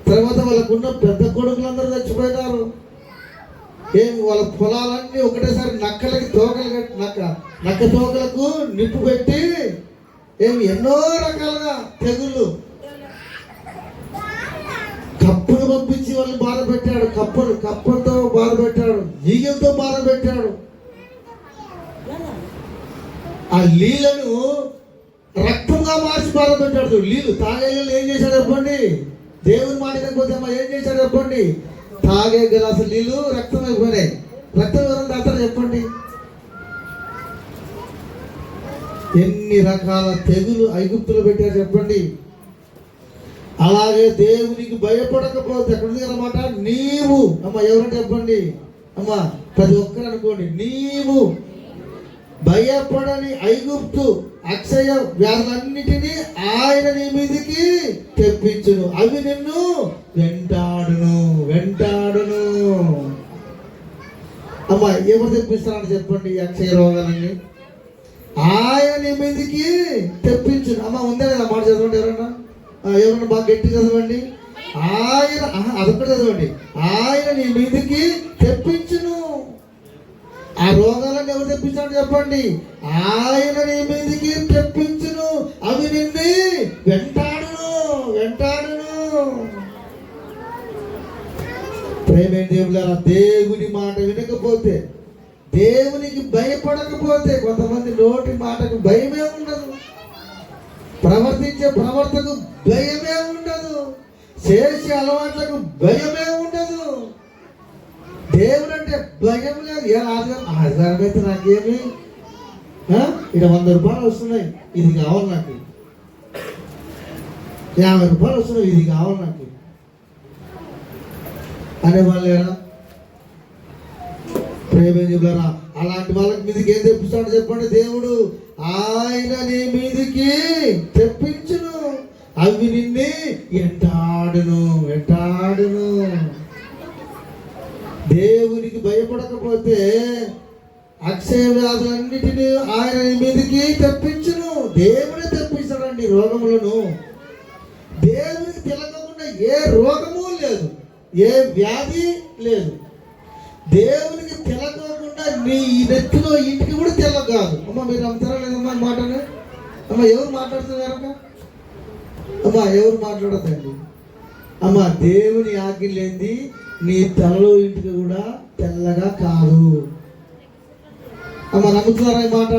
తర్వాత వాళ్ళకున్న పెద్ద కొడుకులందరూ చచ్చిపోయినారు. వాళ్ళ పొలాలన్నీ ఒకటేసారి నక్కలకి తోకలు నక్క తోకలకు నిప్పు పెట్టి ఎన్నో రకాలుగా తెగుళ్ళు కప్పును పంపించి వాళ్ళని బాధ పెట్టాడు. కప్పలతో బాధ పెట్టాడు, ఈగలతో బాధ పెట్టాడు. ఆ నీళ్లను రక్తంగా మార్చి బాధ పెట్టాడు. నీళ్ళు తాగే ఏం చేశాడు చెప్పండి? దేవుని మాట లేకపోతే ఏం చేశాడు చెప్పండి? తాగే గ్లాసు నీళ్ళు రక్తం అయిపోయినాయి. రక్తం ఎవరైనా తాగుతారు చెప్పండి? ఎన్ని రకాల తెగులు ఐగుప్తులు పెట్టారు చెప్పండి. అలాగే దేవునికి భయపడకపోతే ఎక్కడ అన్నమాట నీవు ఎవరంటే చెప్పండి ప్రతి ఒక్కరు అనుకోండి, నీవు భయపడని ఐగుప్తు అక్షయ వ్యాధులన్నిటినీ ఆయన నీ మీదికి తెప్పించును. అవి నిన్ను వెంటాడును. ఎవరు తెప్పిస్తారని చెప్పండి? అక్షయ రోగాలన్నీ ఆయన నీ మీదికి తెప్పించును. ఉందే కదా మాట చదవండి. ఎవరన్నా బాగా గట్టి చదవండి. ఆయన అదొక్కటి చదవండి. ఆయన నీ మీదికి తెప్పించును. ఆ రోగాలను ఎవరు తెప్పించాడు చెప్పండి? ఆయన నీ మీదికి తెప్పించును. అవి నిన్ను వెంటాడును. ప్రేమ దేవులారా, దేవుని మాట వినకపోతే, దేవునికి భయపడకపోతే, కొంతమంది నోటి మాటకు భయమే ఉండదు, ప్రవర్తించే ప్రవర్తకు భయమే ఉండదు, చేసే అలవాట్లకు భయమే ఉండదు. దేవుడు అంటే భయం లేదు. ఆదివారం అయితే నాకేమి ఇక్కడ 100 రూపాయలు వస్తున్నాయి, ఇది కావాలి నాకు. 50 రూపాయలు వస్తున్నాయి, ఇది కావాలి నాకు అనేవాళ్ళేనా? ప్రేమ చెబుతారా? అలాంటి వాళ్ళకి మీదకి ఏం తెప్పిస్తాడు చెప్పండి? దేవుడు ఆయన నీ మీదికి తెప్పించును. అవి నిన్ను వెంటాడును. దేవునికి భయపడకపోతే అక్షయ వ్యాధులన్నిటినీ ఆయన నీ మీదకి తెప్పించును. దేవుడే తెప్పిస్తాడండి రోగములను. దేవునికి తెలవకుండా ఏ రోగము లేదు, ఏ వ్యాధి లేదు. దేవునికి తెలవకుండా నీ నెత్తిలో ఇంటికి కూడా తెల్ల కాదు. మీరు నమ్ముతారా లేదమ్మా మాటనే? ఎవరు మాట్లాడుతున్నారు? ఎవరు మాట్లాడదండి? దేవుని ఆజ్ఞ లేనిది నీ తలలో ఇంటికి కూడా తెల్లగా కాదు. అమ్మ నమ్ముతున్నారా ఈ మాట?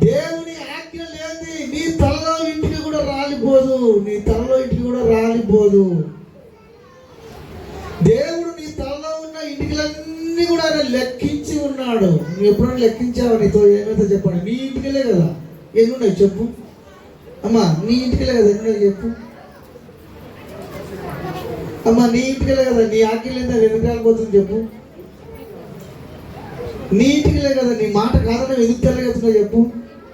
దేవుని ఆజ్ఞ లేని నీ తలలో ఇంటికి కూడా రాలిపోదు. నీ తలలో ఇంటికి కూడా రాలిపోదు. దేవుడు నీ తలలో ఉన్న ఇంటికలన్నీ కూడా ఆయన లెక్కించి ఉన్నాడు. నువ్వు ఎప్పుడైనా లెక్కించావు? నీతో ఏమైతే చెప్పండి. నీ ఇంటికిలే కదా, ఎన్ని ఉన్నాయి చెప్పు అమ్మా. నీ ఇంటికిలే కదా, ఎన్ని ఉన్నాయి చెప్పు అమ్మా. నీ ఇంటికిలే కదా, నీ ఆజ్ఞ లేదా ఎన్ని రాలిపోతుంది చెప్పు. నీ ఇంటికిలే కదా, నీ మాట కాదని ఎందుకు తెల్లగెత్తున్నా చెప్పు.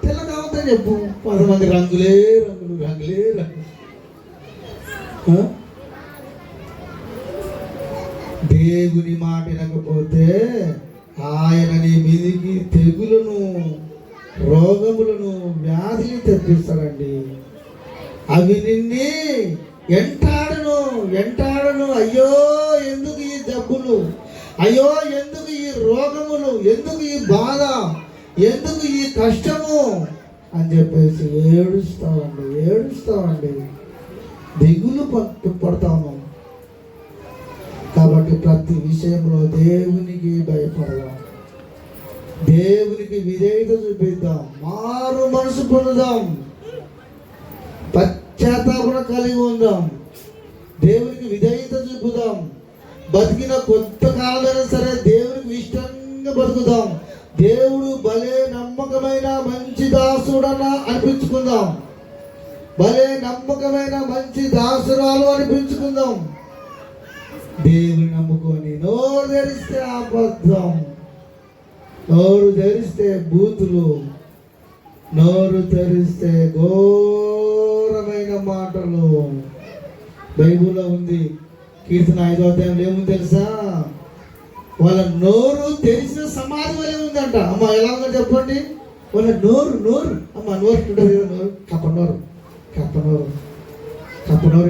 తెల్ల కావద్దని చెప్పు. 10 మంది రంగులే రంగులు, రంగులే రంగులు. దేవుని మాట వినకపోతే ఆయన నీ మీదికి తెగులను, రోగములను, వ్యాధిని తెప్పిస్తాడండి. అవి నిన్ను ఎంటాడను. అయ్యో ఎందుకు ఈ జబ్బులు, అయ్యో ఎందుకు ఈ రోగములు, ఎందుకు ఈ బాధ, ఎందుకు ఈ కష్టము అని చెప్పేసి ఏడుస్తామండి. దిగులు పడతాము. కాబట్టి ప్రతి విషయంలో దేవునికి భయపడదాం, దేవునికి విధేయత చూపిద్దాం, మారు మనసు పొందుదాం, పశ్చాత్తాపన కలిగి ఉందాం, దేవునికి విధేయత చూపుదాం. బతికిన కొత్త కాలమైనా సరే దేవునికి ఇష్టంగా బతుకుదాం. దేవుడు భలే నమ్మకమైన మంచి దాసుడన అనిపించుకుందాం, భలే నమ్మకమైన మంచి దాసురాలు అనిపించుకుందాం. దేవుని నమ్ముకొని నోరు తెరిస్తే అబద్ధం, నోరు తెరిస్తే బూతులు, నోరు తెరిస్తే ఘోరమైన మాటలు. బైబిల్లో ఉంది, కీర్తన 5వ అధ్యాయంలో ఏముంది తెలుసా? వాళ్ళ నోరు తెరిచిన సమాధి వలె ఉందంట. అమ్మ ఎలా ఉందో చెప్పండి. వాళ్ళ నోరు అమ్మ నోరు ఇట్టుంటుంది కదా, నోరు కప్పనోరు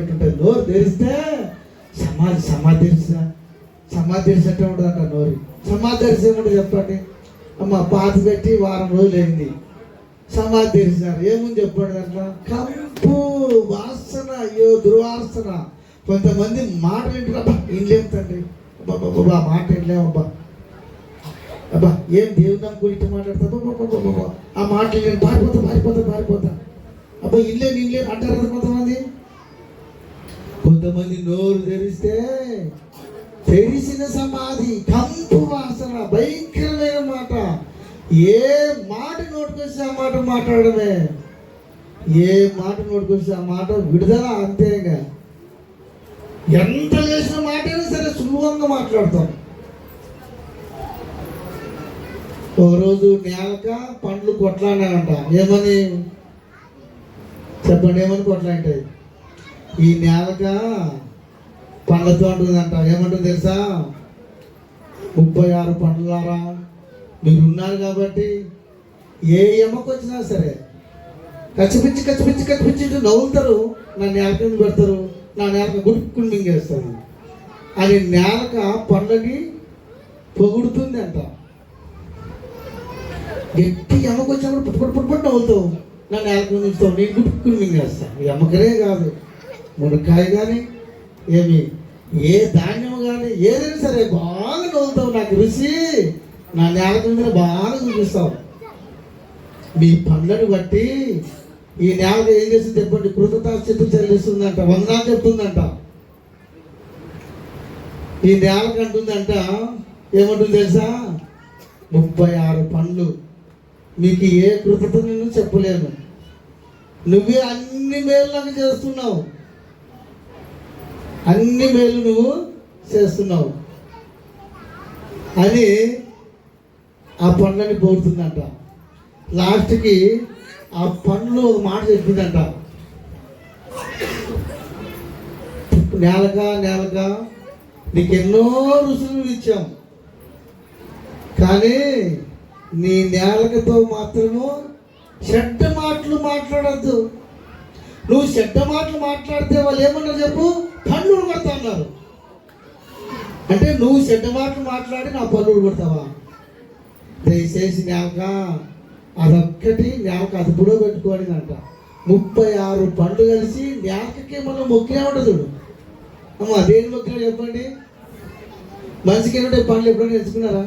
ఇట్టుంటుంది. నోరు తెరిస్తే సమాధి తెరిసినట్టే ఉంటుందంట నోరు. సమాధి తెరిసేమంటే చెప్పండి అమ్మ. పాత పెట్టి వారం రోజులు అయింది, సమాధి తెరిచినారు. ఏముంది చెప్పండి దాంట్లో? కంపు వాసన, అయ్యో దుర్వాసన. కొంతమంది మాటలు వింటారు, ఇంట్లేం తండ్రి బాబా మాట వినలేమబ్బా, అబ్బా ఏం దేవుని నమ్ముకుని ఇట్లా మాట్లాడతా, ఆ మాటలు నేను పారిపోతా అబ్బా ఇన్లేని అంటారు కదా కొంతమంది నోరు తెరిస్తే తెరిసిన సమాధి, కంపు వాసన, భయంకరమైన మాట. ఏ మాట నోటుకొస్తే ఆ మాట మాట్లాడమే, ఏ మాట నోటుకొస్తే ఆ మాట విడుదల. అంతేగా ఎంత చేసిన మాట అయినా సరే సులభంగా మాట్లాడతాం. ఒకరోజు నేలక పండ్లు కొట్లాడినాయంట. ఏమని చెప్పండి, ఏమని కొట్లాంటాయి? ఈ నేలక పండ్లతో ఉంటుందంట. ఏమంటుంది తెలుసా? 36 పండ్లారా మీరు ఉన్నారు కాబట్టి ఏ ఎమ్మకొచ్చినా సరే కచ్చిపిచ్చి నవ్వుతారు, నా నేల కింద పెడతారు, నా నేలక గుడుక్కుని మింగేస్తారు అని నేలక పండ్లని పొగుడుతుంది అంట. గట్టి ఎమ్మకొచ్చినప్పుడు పుట్టుపట్టు నవ్వుతావు, నా నేలక ఉంచుతావు, నేను గుడుక్కుని మింగేస్తాను. ఎమ్మకరే కాదు, మునక్కాయ కానీ ఏమి ఏ ధాన్యం కానీ ఏదైనా సరే బాగా నవ్వుతావు. నాకు రుచి నా నేల మీద బాగా చూపిస్తావు. మీ పండ్లను బట్టి ఈ నేలకు ఏం చేసింది చెప్పండి? కృతజ్ఞతాస్తుతులు చెల్లిస్తుందంట, వందనాలు చెప్తుందంట. ఈ నేలకు అంటుందంట, ఏమంటుంది తెలుసా? 36 పండ్లు. మీకు ఏ కృతజ్ఞత నేను చెప్పలేను, నువ్వే అన్ని మేలు నాకు చేస్తున్నావు, అన్ని మేలు నువ్వు చేస్తున్నావు అని ఆ పండ్లని పోతుందంట. లాస్ట్కి ఆ పండ్లు ఒక మాట చెప్పిందంట, నేలక నీకు ఎన్నో రుసులు ఇచ్చాం, కానీ నీ నేలకతో మాత్రము చెడ్డ మాటలు మాట్లాడద్దు. నువ్వు చెడ్డ మాటలు మాట్లాడితే వాళ్ళు ఏమన్నా చెప్పు, పన్నులు కొడతా అన్నారు. అంటే నువ్వు చెడ్డ మాటలు మాట్లాడి నా పన్నులు కొడతావా? దయచేసి నేలక అదొక్కటి నేలక అదుపులో పెట్టుకోని అంట. 36 పండ్లు కలిసి నేలకకి మనం మొక్కినా ఉండదు. అమ్మ అదేంటి మొక్కినా చెప్పండి? మనిషికి ఏంటంటే పనులు ఎప్పుడైనా నేర్చుకున్నారా?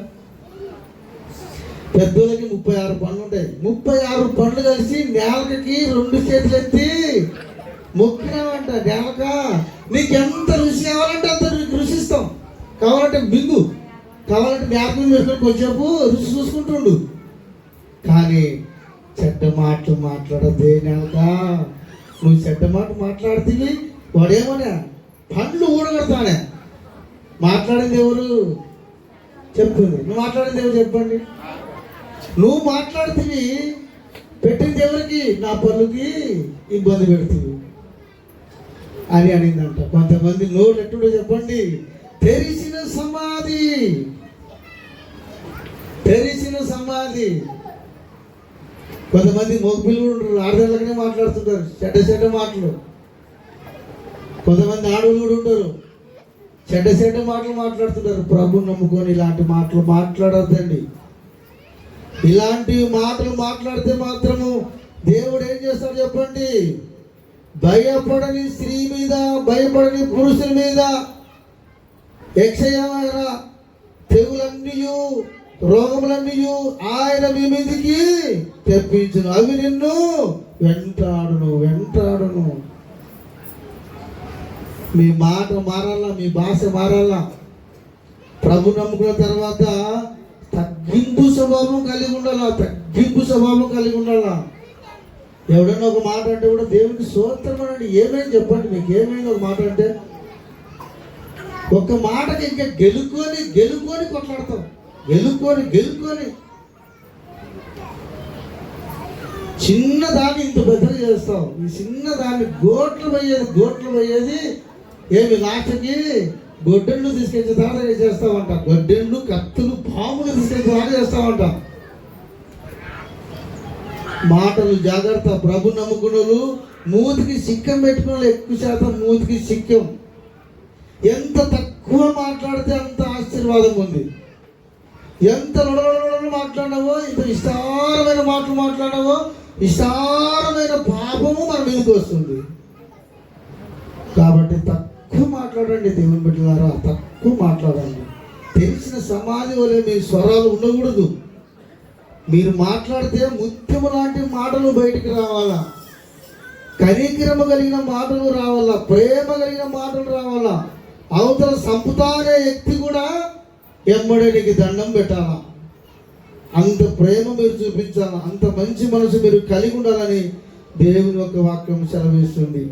పెద్దోళ్ళకి 36 పనులు ఉంటాయి. 36 పనులు కలిసి నేలకి 2 చేతులు ఎత్తి మొక్కినామంట. నేలక నీకు ఎంత రుచి కావాలంటే అంత రుచిస్తాం. కావాలంటే బిందు, కావాలంటే జ్ఞాపకం వేసుకొని కొంచెంసేపు రుచి చూసుకుంటుండు. కానీ చెడ్డ మాటలు మాట్లాడద్దే నేలక. నువ్వు చెడ్డ మాట మాట్లాడుతుంది వాడేమోనే పండ్లు ఊడగడతానే. మాట్లాడింది ఎవరు చెప్తుంది? నువ్వు మాట్లాడింది ఎవరు చెప్పండి? నువ్వు మాట్లాడుతుంది పెట్టింది ఎవరికి? నా పనులకి ఇబ్బంది పెడుతుంది అని అనిందంట. కొంతమంది నోరు ఎట్టుడో చెప్పండి, తెరిచిన సమాధి, తెరిచిన సమాధి. కొంతమంది మగపిల్లలు ఉంటారు, ఆడపిల్లలకనే మాట్లాడుతుంటారు చెడ్డ చెడ్డ మాటలు. కొంతమంది ఆడవాళ్ళు కూడా ఉంటారు, చెడ్డ చెడ్డ మాటలు మాట్లాడుతుంటారు. ప్రభుని నమ్ముకొని ఇలాంటి మాటలు మాట్లాడద్దండి. ఇలాంటి మాటలు మాట్లాడితే మాత్రము దేవుడు ఏం చేస్తాడు చెప్పండి? భయపడని స్త్రీ మీద, భయపడని పురుషుల మీద యక్షయమైన తెగులన్నీ, రోగములన్నీ ఆయన మీ మీదికి తెప్పించును. అవి నిన్ను వెంటాడును, వెంటాడును. మీ మాట మారాలా, మీ భాష మారాలా. ప్రభు నమ్ముకున్న తర్వాత తగ్గింపు స్వభావం కలిగి ఉండాలా, తగ్గింపు స్వభావం కలిగి ఉండాలా. ఎవడన్నా ఒక మాట అంటే కూడా దేవునికి స్తోత్రం అనండి. ఏమైంది చెప్పండి, మీకు ఏమైంది ఒక మాట అంటే? ఒక మాటకి ఇంకా గెలుకొని గెలుకొని కొట్లాడతాం, గెలుకొని గెలుకొని. చిన్నదాన్ని ఇంత పెద్దగా చేస్తాం. ఈ చిన్నదాన్ని గోట్లు పోయేది ఏమి లాస్ట్కి గొడ్డెళ్ళు తీసుకెళ్ళి దాకా చేస్తామంట. గొడ్డెళ్ళు, కత్తులు, పాములు తీసుకెళ్ళి దాకా చేస్తామంట. మాటలు జాగ్రత్త. ప్రభు నమ్ముకున్నలు మూతికి సిక్కం పెట్టుకున్న ఎక్కువ శాతం మూతికి సిక్కం. ఎంత తక్కువ మాట్లాడితే అంత ఆశీర్వాదం ఉంది. ఎంత నొడలు మాట్లాడినావో, ఇంత విస్తారమైన మాటలు మాట్లాడినావో, విస్తారమైన పాపము మన మీదకి వస్తుంది. కాబట్టి తక్కువ మాట్లాడండి దేవుని బిడ్డలారా, తక్కువ మాట్లాడండి. తెలిసిన సమాధి వలె మీ స్వరాలు ఉండకూడదు. మీరు మాట్లాడితే ముత్యము లాంటి మాటలు బయటికి రావాలా, కనికరము కలిగిన మాటలు రావాలా, ప్రేమ కలిగిన మాటలు రావాలా. అవతల సంపుతానే వ్యక్తి కూడా ఎమ్మడే నీకు దండం పెట్టాలా. అంత ప్రేమ మీరు చూపించాలా, అంత మంచి మనసు మీరు కలిగి ఉండాలని దేవుని యొక్క వాక్యం సెలవిస్తుంది.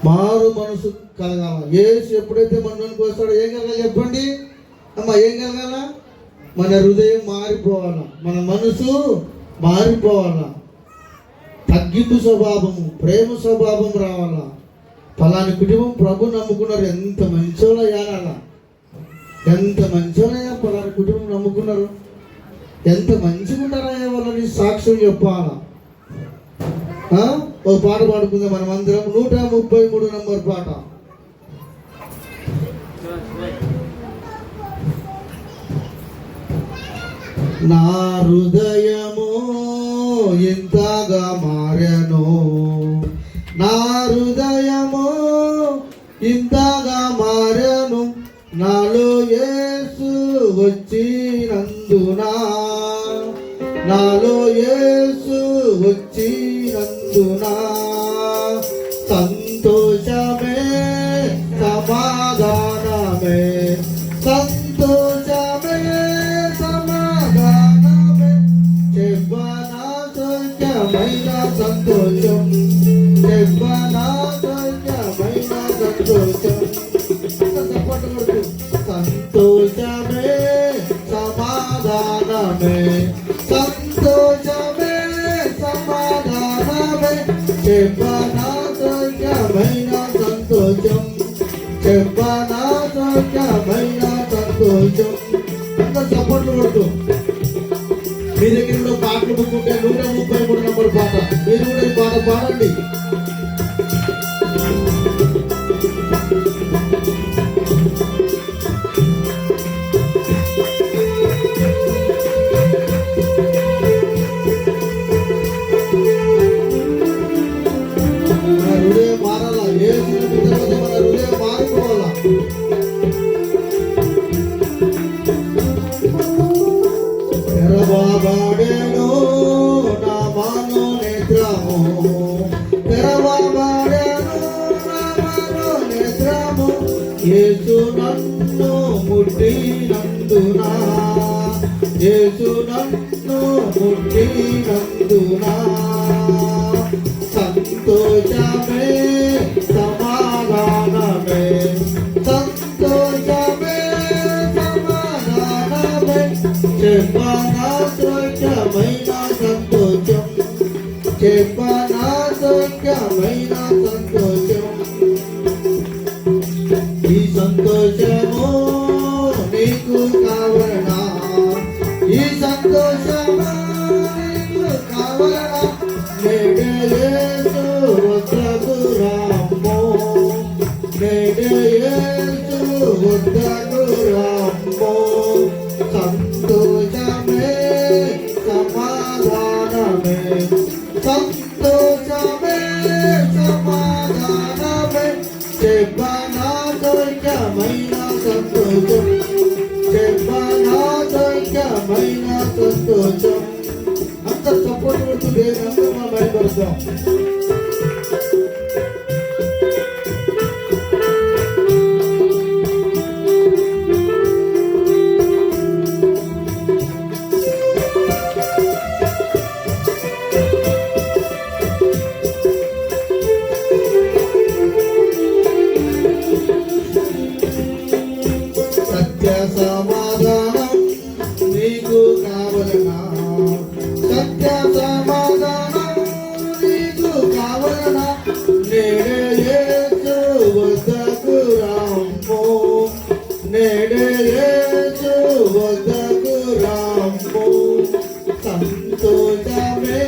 మారు మనసు కలగాల. యేసు ఎప్పుడైతే మనలోనికి వస్తాడో ఏం కలగాలి చెప్పండి అమ్మా? ఏం కలగాల? మన హృదయం మారిపోవాలా, మన మనసు మారిపోవాలా, తగ్గింపు స్వభావము, ప్రేమ స్వభావం రావాలా. ఫలాని కుటుంబం ప్రభు నమ్ముకున్నారు, ఎంత మంచోళ్ళయ్యాలా, ఎంత మంచోళ్ళయ్యా ఫలాని కుటుంబం నమ్ముకున్నారు, ఎంత మంచిగా ఉంటారయ్యా వాళ్ళని సాక్ష్యం చెప్పాలా. ఒక పాట పాడుకుందాం మనం అందరం. 133 నంబర్ పాట. నా హృదయము ఎంతగా మారెను, నా హృదయము ఇంతగా మారెను, నాలో యేసు వచ్చినందున, నాలో యేసు వచ్చినందున సంతోషమే సమాధానమే, సంతోషమే సమాధానమే, చెప్పనా సత్యమైన సంతోషం, చెప్పనా సత్యమైన సంతోషం. సంతోషమే సమాధానమే, సంతోషమే సమాధానమే, చెప్పనా సత్యమైన సంతోషం, చెప్పనా సత్యమైన సంతోషం. అంతా చప్పట్లు కొడుతూ మీ దగ్గర కూడా పాటలు పుట్టుకుంటే 133 నంబర్ పాట, మీరు కూడా ఈ పాట పాడండి. హృదయం మారాలా, ఏ మన హృదయం మారిపోవాలా. తెరవబడెను నా మనోనేత్రము, తెరవబడెను నా మనోనేత్రము, యేసు నన్ను ముట్టినందున, యేసు నన్ను ముట్టినందున సంతోషమే సమాధానమే, సంతోషమే సమాధానమే, చెప్పనా సౌఖ్యమైన సంతోషం, చెప్పనా సౌఖ్యమైన సంతోషం. ఈ సంతోషము నీకు కావలనా, ఈ సంతోషము నీకు కావలనా, నేడే యేసు వద్దకు రామ్మో, నేడే యేసు వద్దకు రామ్మో. సంతోషమే సమాధానమే, సంతోషమే సమాధానమే, చెప్పనా సౌఖ్యమైన సంతోషం, చెప్పనా సౌఖ్యమైన సంతోషం. అంత సపోర్ట్ పడుతుంది, అంతా మనం భయపడతాం. సత్య సమాధానం నీకు కావలనా, సత్య సమాధానం నీకు కావలనా, నేడే యేసు వద్దకు రామ్మో, నేడే యేసు వద్దకు రామ్మో. సంతోషమే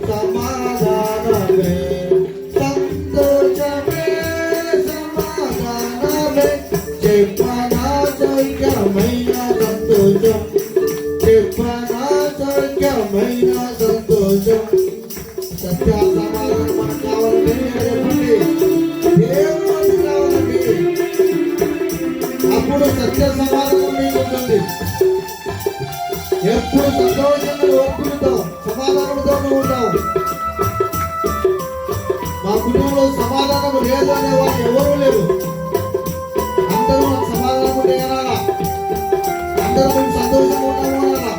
సమాధానమే, సంతోషమే సమాధానమే, చెప్పనా సౌఖ్యమైన సంతోషం, చెప్పనా సౌఖ్యమైన సంతోషం. సత్య సమాధానం మనకు కావాలండి, దేవుడు మనకు కావాలండి. అప్పుడు సత్య సమాధానం నీకు ఉంటుంది. ఎప్పుడు సంతోషంగా ఒప్పుకుంటావు, సమాధానంతో ఉంటావు. మా కుటుంబంలో సమాధానం లేదు అనేవాళ్ళు ఎవరూ లేరు. అందరూ నాకు సమాధానం లేనాలా, అందరూ మేము సంతోషంగా ఉన్నాము అనాలా.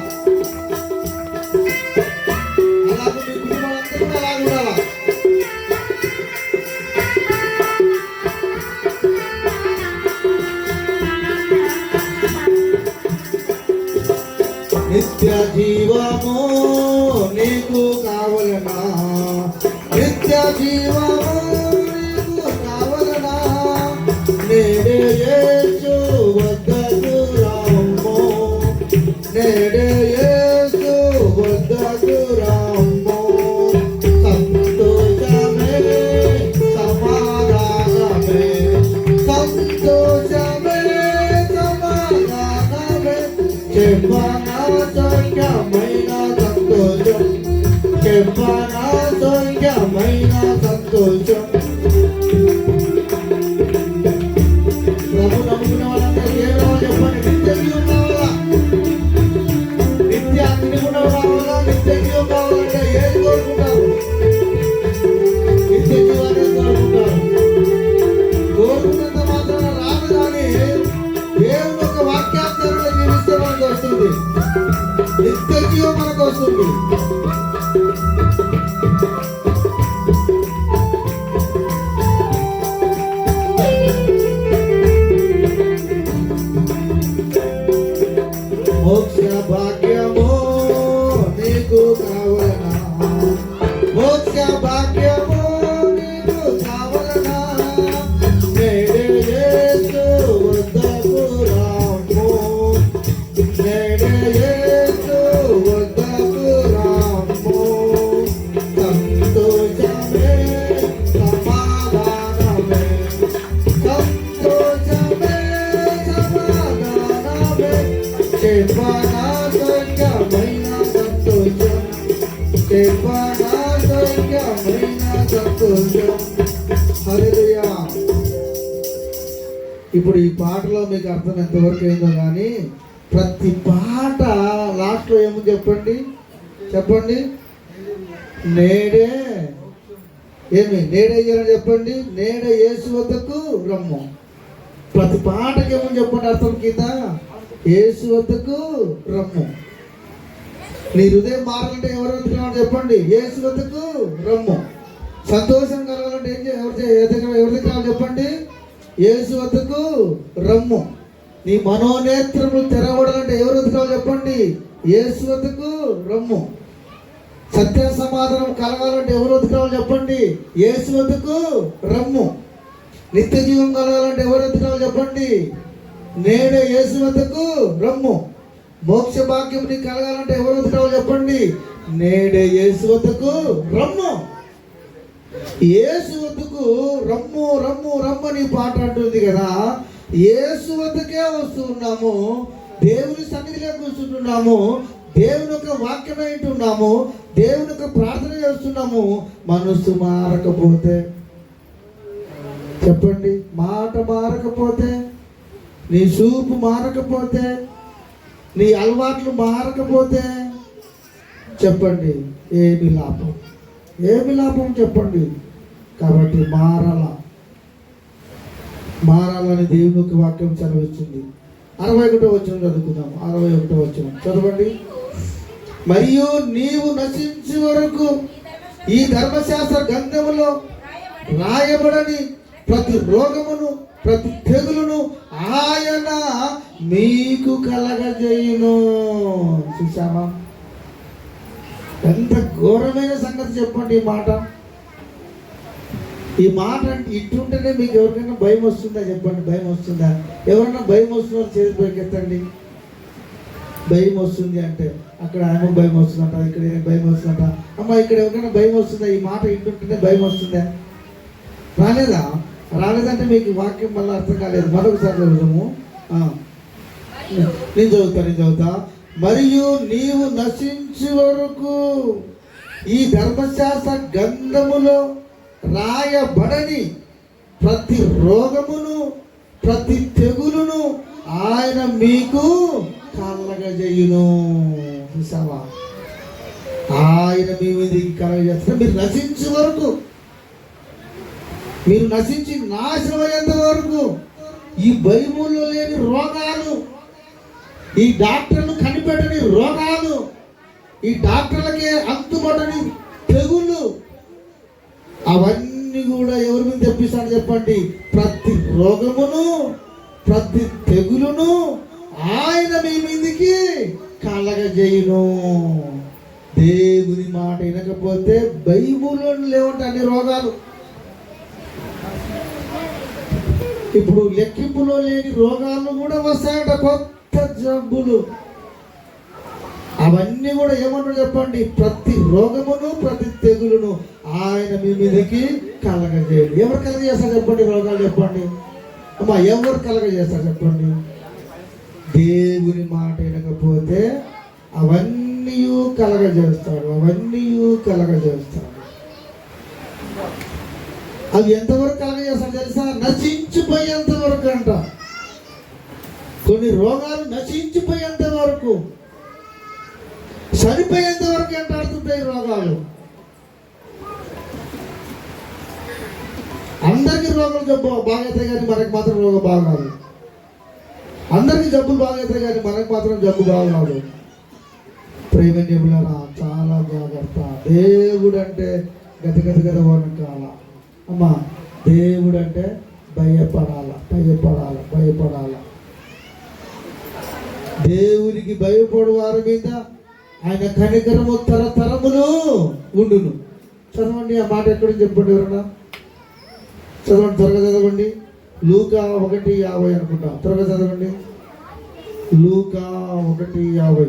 అలాగే మీ కుటుంబాలందరూ కూడా అలాగే ఉండాలా. నిత్య జీవము నీకు కావలనా, నిత్య జీవము నీకు కావలనా, నేడే యేసు వద్దకు రామ్మో, నేడే యేసు వద్దకు రామ్మో. సంతోషమే సమాధానమే, సంతోషమే సమాధానమే, చెప్పనా సౌఖ్యమైన సంతోషం, చెప్పనా సౌఖ్యమైన సంతోషం. ప్రభు నమ్ముకున్న వాళ్ళందరూ ఏ రావాలి చెప్పండి, నిత్య జీవం కావాలా, నిత్య అగ్నిగుణం రావాలా, నిత్య జీవం కావాలంటే ఏది కోరుకుంటారు? నిత్య జీవాన్ని కోరుకుంటారు. కోరుకున్నంత మాత్రాన రాదు, కానీ దేవుని యొక్క వాక్యాచరణలో జీవిస్తే మనకు వస్తుంది, నిత్య జీవం మనకు వస్తుంది. మోక్ష భాగ్యము నీకు కావలనా, మోక్ష భాగ్యము నీకు కావలనా, నేడే యేసు వద్దకు రామ్మో, నేడే యేసు వద్దకు రామ్మో. సంతోషమే సమాధానమే, సంతోషమే సమాధానమే, చెప్పనా సౌఖ్యమైన సంతోషం, చెప్పనా సౌఖ్యమైన సంతోషం. హల్లెలూయా. ఇప్పుడు ఈ పాటలో మీకు అర్థం ఎంతవరకు అయిందో కానీ ప్రతి పాట లాస్ట్ లాస్ట్లో ఏమో చెప్పండి, చెప్పండి. నేడే చేయాలని చెప్పండి. నేడే యేసు వద్దకు రమ్ము. ప్రతి పాటకి ఏమో చెప్పండి అర్థం కింద, యేసు వద్దకు రమ్ము. నీ హృదయం మారాలంటే ఎవరు వద్దకు రావాలని చెప్పండి, యేసు వద్దకు రమ్ము. సంతోషం కలగాలంటే ఎవరి దగ్గర చెప్పండి, యేసు వద్దకు రమ్ము. నీ మనోనేత్రములు తెరవడాలంటే ఎవరు వద్దకు చెప్పండి, యేసు వద్దకు రమ్ము. సత్య సమాధానం కలగాలంటే ఎవరు వద్దకు చెప్పండి, యేసు వద్దకు రమ్ము. నిత్య జీవం కలగాలంటే ఎవరు వద్దకు చెప్పండి, నేడే యేసు వద్దకు రమ్ము. మోక్ష భాగ్యం నీకు కలగాలంటే ఎవరు వద్దకు చెప్పండి, నేడే యేసు వద్దకు రమ్ము. యేసు వద్దకు రమ్ము రమ్ము రమ్మని పాట అంటుంది కదా. యేసు వద్దకే వస్తున్నాము, దేవుని సన్నిధిలో కూర్చుంటున్నాము, దేవుని యొక్క వాక్యం వింటున్నాము, దేవుని యొక్క ప్రార్థన చేస్తున్నాము. మనసు మారకపోతే చెప్పండి, మాట మారకపోతే, నీ చూపు మారకపోతే, నీ అలవాట్లు మారకపోతే చెప్పండి ఏమి లాభం, ఏమి లాభం చెప్పండి. కాబట్టి మారాలని దేవుని యొక్క వాక్యం చదివిస్తుంది. 61వ వచనం చదువుకుందాం. 61వ వచనం చదవండి. మరియు నీవు నశించే వరకు ఈ ధర్మశాస్త్ర గ్రంథములో రాయబడని ప్రతి రోగమును ప్రతి తెగులును ఆయన మీకు కలగజేయును. చూసావా ఎంత ఘోరమైన సంగతి చెప్పండి. ఈ మాట అంటే ఇట్టుంటేనే మీకు ఎవరికైనా భయం వస్తుందా చెప్పండి, భయం వస్తుందా? ఎవరైనా భయం వస్తుందో చేసి పైకెత్తండి. భయం వస్తుంది అంటే అక్కడ ఆయన భయం వస్తుందంట, ఇక్కడ భయం వస్తుందంట. అమ్మ ఇక్కడ ఎవరికైనా భయం వస్తుందా? ఈ మాట ఇంటుంటేనే భయం వస్తుందా? రాలేదంటే మీకు వాక్యం వల్ల అర్థం కాలేదు. మరొకసారి చదువుతాము. నేను చదువుతా. మరియు నీవు నశించే వరకు ఈ ధర్మశాస్త్ర గ్రంథములో రాయబడని ప్రతి రోగమును ప్రతి తెగులును ఆయన మీకు కలగజేయును. చూసావా, ఆయన మీ మీదకి కలగజేస్తారు. మీరు నశించే వరకు, మీరు నశించి నాశనం అయ్యేంత వరకు ఈ బైబిల్లో లేని రోగాలు, ఈ డాక్టర్లు కనిపెట్టని రోగాలు, ఈ డాక్టర్లకే అంతుబడని తెగుళ్ళు, అవన్నీ కూడా ఎవరి మీద తెప్పిస్తాను చెప్పండి? ప్రతి రోగమును ప్రతి తెగులును ఆయన మీ మీదికి కలగజేయును. దేవుని మాట వినకపోతే బైబిల్లో లేవంటే అన్ని రోగాలు. ఇప్పుడు లెక్కింపులో లేని రోగాలు కూడా వస్తాయంట, కొత్త జబ్బులు. అవన్నీ కూడా ఏమంటారు చెప్పండి? ప్రతి రోగమును ప్రతి తెగులును ఆయన మీ మీదకి కలగజేయడు. ఎవరు కలగజేస్తారు చెప్పండి? రోగాలు చెప్పండి అమ్మా, ఎవరు కలగజేస్తారు చెప్పండి? దేవుని మాట వినకపోతే అవన్నీ కలగజేస్తాడు, అవన్నీ కలగజేస్తాడు. అవి ఎంతవరకు కలగజేస్తాడు తెలుసా? నశించిపోయేంత వరకు అంట. కొన్ని రోగాలు నశించిపోయేంత వరకు, చనిపోయేంత వరకు ఎంటాడుతుంటాయి రోగాలు. అందరికీ రోగాలు జబ్బు బాగైతాయి కానీ మనకి మాత్రం రోగం బాగాదు. అందరికీ జబ్బులు బాగైతాయి కానీ మనకి మాత్రం జబ్బు బాగాదు. ప్రేమజీవులారా చాలా జాగ్రత్త. దేవుడు అంటే గత వనకాల అమ్మా, దేవుడు అంటే భయపడాల. దేవునికి భయపడు వారి మీద ఆయన కనికరము తరతరములు ఉండును. చదవండి ఆ మాట ఎక్కడ చెప్పండి, ఎవరన్నా చదవండి, త్వరగా చదవండి. లూకా 1:50 అనుకుంటా, త్వరగా చదవండి. లూకా 1:50.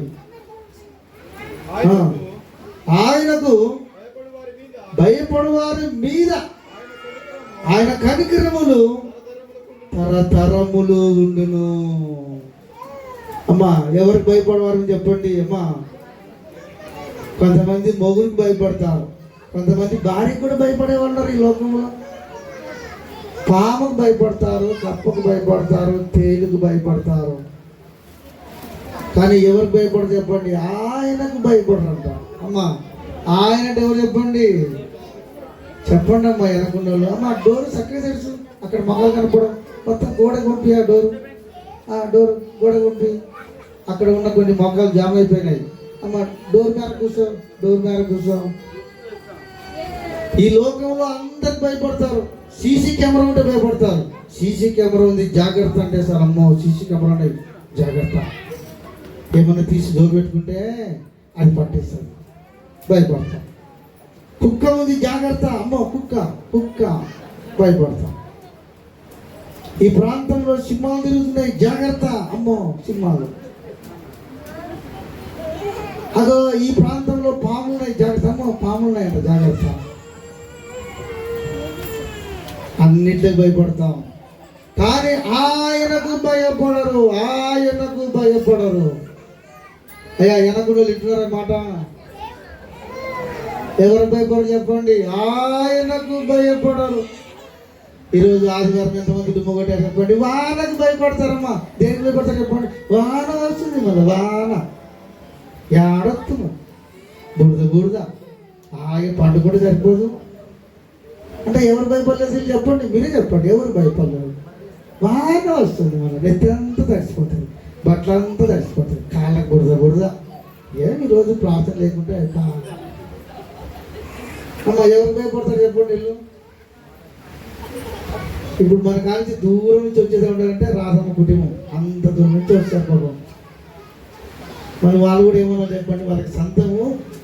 ఆయనకు భయపడు వారి మీద ఆయన కనికరములు తరతరములు ఉండును. అమ్మా, ఎవరికి భయపడవారని చెప్పండి అమ్మా. కొంతమంది మొగుడికి భయపడతారు, కొంతమంది భార్యకు కూడా భయపడేవాళ్ళు ఈ లోకంలో. పాముకు భయపడతారు, కప్పకు భయపడతారు, తేలుకు భయపడతారు. కానీ ఎవరికి భయపడరు చెప్పండి? ఆయనకు భయపడరంట. అమ్మా ఆయన అంటే ఎవరు చెప్పండి? చెప్పండి అమ్మా. వెనకున్న వాళ్ళు అమ్మ డోర్ చక్కగా తెలుసు, అక్కడ మగలు కనపడం, మొత్తం గోడ పంపి ఆ డోర్ గోడ పంపి. అక్కడ ఉన్న కొన్ని మొక్కలు జామ్ అయిపోయినాయి. అమ్మ డోర్ మీద కూర్చో. ఈ లోకంలో అందరికి భయపడతారు. సీసీ కెమెరా ఉంటే భయపడతారు. సీసీ కెమెరా ఉంది జాగ్రత్త అంటే సార్ అమ్మో సీసీ కెమెరా ఉన్నాయి జాగ్రత్త, ఏమన్నా తీసి డోర్ పెట్టుకుంటే అది పట్టేస్తారు, భయపడతాం. కుక్క ఉంది జాగ్రత్త, అమ్మో కుక్క భయపడతాం. ఈ ప్రాంతంలో సింహాలు తిరుగుతున్నాయి జాగ్రత్త, అమ్మో సింహాలు. అదో ఈ ప్రాంతంలో పాములు ఉన్నాయి జాగ్రత్త, అమ్మో పాములు ఉన్నాయంట జాగ్రత్త. అన్నింటికి భయపడతాం కానీ ఆయనకు భయపడరు. అయ్యా వెనకుడు ఇట్టున్నారా మాట? ఎవరు భయపడరు చెప్పండి? ఆయనకు భయపడరు. ఈరోజు ఆదివారం ఎంతమంది దుమ్ము కొట్టారు చెప్పండి? వానకు భయపడతారమ్మా. దేనికి భయపడతారు చెప్పండి? వాన వస్తుంది, మళ్ళీ వాన ఏడొస్తుంది, బురద ఆయన పండు కూడా సరిపోదు అంటే ఎవరు భయపడలేదు చెప్పండి? మీరే చెప్పండి, ఎవరు భయపడలేదు? వాన వస్తుంది, మన నెత్తి అంతా తడిసిపోతుంది, బట్టలంతా తడిసిపోతుంది, కాళ్ళకు బురద. ఏమి ఈరోజు ప్రార్థన లేకుంటే అమ్మ ఎవరు భయపడతారు చెప్పండి? ఇల్లు ఇప్పుడు మన కాలేజీ దూరం నుంచి వచ్చేది ఉండాలంటే రాధమ్మ కుటుంబం అంత దూరం నుంచి వస్తారు పాపం. మరి వాళ్ళు కూడా ఏమన్నా చెప్పండి, వాళ్ళకి సొంతము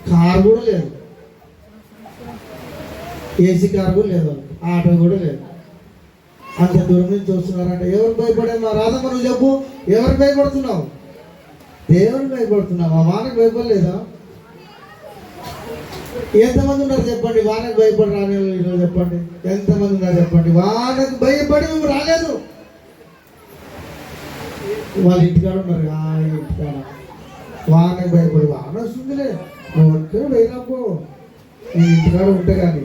కారు కూడా లేదు, ఏసీ కారు కూడా లేదు, ఆటో కూడా లేదు, అంత దూరం నుంచి వస్తున్నారంటే ఎవరు భయపడే? మా రాధమ్మ నువ్వు చెప్పు, ఎవరు భయపడుతున్నావు? దేవుడు భయపడుతున్నావు. ఆ వానకు భయపడలేదా? ఎంతమంది ఉన్నారు చెప్పండి వానకు భయపడి రాలేదు? చెప్పండి ఎంతమంది ఉన్నారు చెప్పండి? వానకు భయపడి నువ్వు రాలేదు. వాళ్ళ ఇంటికాడ ఉన్నారు, ఆ ఇంటికాడ వానకు భయపడి వాన వస్తుందిలే నువ్వు ఒక్కడ వేయరాపో, నీ ఇంటికాడ ఉంటే కానీ.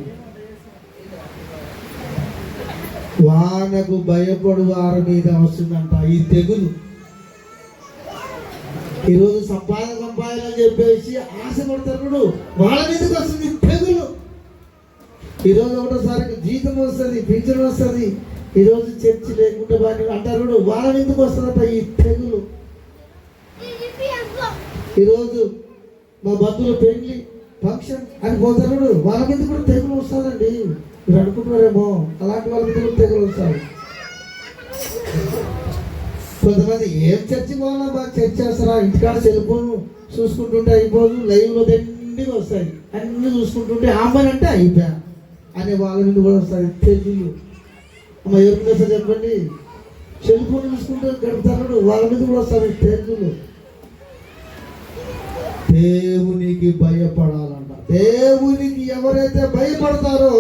వానకు భయపడు వారి మీద వస్తుందంట ఈ తెగులు. ఈరోజు సంపాదన చెప్పేసి ఆశపడతారు, వాళ్ళ మీదకి వస్తుంది తెగులు. ఈరోజు ఒకటోసారి జీతం వస్తుంది, పింఛన్ వస్తుంది, ఈరోజు చర్చి లేకుండా బాగా అంటారు, వాళ్ళ మీదకి వస్తుందట ఈ తెగులు. ఈరోజు మా బంధువుల పెళ్లి ఫంక్షన్ అని పోతారు, వాళ్ళ మీద కూడా తెగులు వస్తుందండి. మీరు అనుకుంటున్నారేమో అలాంటి వాళ్ళ మీద కూడా తెగులు వస్తారు. కొంతమంది ఏం చర్చి పోవాలా బాగా చర్చ చేస్తారా, ఇంటికాడ సెల్ ఫోన్ చూసుకుంటుంటే అయిపోదు, లైవ్లో దండిగా వస్తాయి, అన్నీ చూసుకుంటుంటే అమ్మాయి అంటే అయిపోయా అనే వాళ్ళ నుండి కూడా వస్తాయి తెగులు. అమ్మ ఎవరి మీద చెప్పండి? సెల్ ఫోన్ చూసుకుంటూ గడుపుతారు, వాళ్ళ మీద కూడా వస్తారు తెగులు. దేవునికి భయపడాలంట. దేవునికి ఎవరైతే భయపడతారో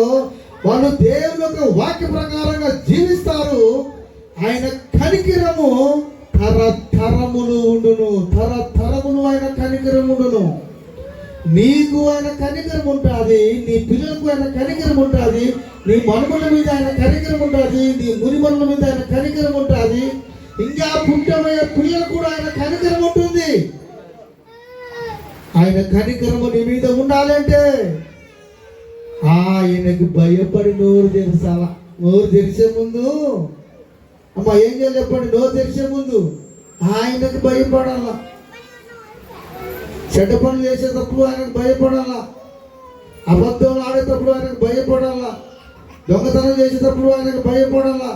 వాళ్ళు దేవుని యొక్క వాక్య ప్రకారంగా జీవిస్తారు. ఆయన కనికరము తరతరములు ఉండును, తరతరములు ఆయన కనికరం ఉండును. నీకు ఆయన కనికరం ఉంటుంది, నీ పిల్లలకు ఆయన కనికరం ఉంటుంది, నీ మనుమల మీద ఆయన కనికరం ఉంటుంది, నీ మునిమనుల మీద ఆయన కనికరం ఉంటుంది, ఇంకా పుట్టమయ్యే పిల్లలకు కూడా ఆయన కనికరం ఉంటుంది. ఆయన కనికరము నీ మీద ఉండాలంటే ఆయనకు భయపడి నోరు తెరచాల. నోరు తెరిచే ముందు అమ్మ ఏం చేయాలి చెప్పండి? నోరు తెరిచే ముందు ఆయనకు భయపడాలా. చెడ్డ పనులు చేసేటప్పుడు ఆయనకు భయపడాలా, అబద్ధాలు ఆడేటప్పుడు ఆయనకు భయపడాలా, దొంగతనం చేసేటప్పుడు ఆయనకు భయపడాలా.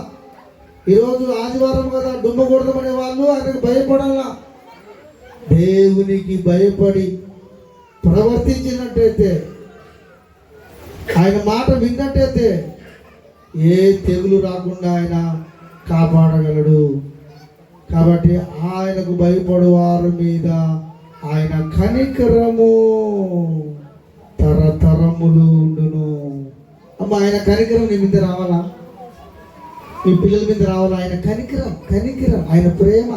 ఈరోజు ఆదివారం కదా డుమ్మ కొడదామనే వాళ్ళు ఆయనకు భయపడాలా. దేవునికి భయపడి ప్రవర్తించినట్టయితే, ఆయన మాట విన్నట్టయితే ఏ తెగులు రాకుండా ఆయన కాపాడగలడు. కాబట్టి ఆయనకు భయపడు వారి మీద ఆయన కనికరము తరతరములు ఉండును. అమ్మ ఆయన కనికరం నీ మీద రావాలా, నీ పిల్లల మీద రావాలా? ఆయన కనికరం ఆయన ప్రేమ,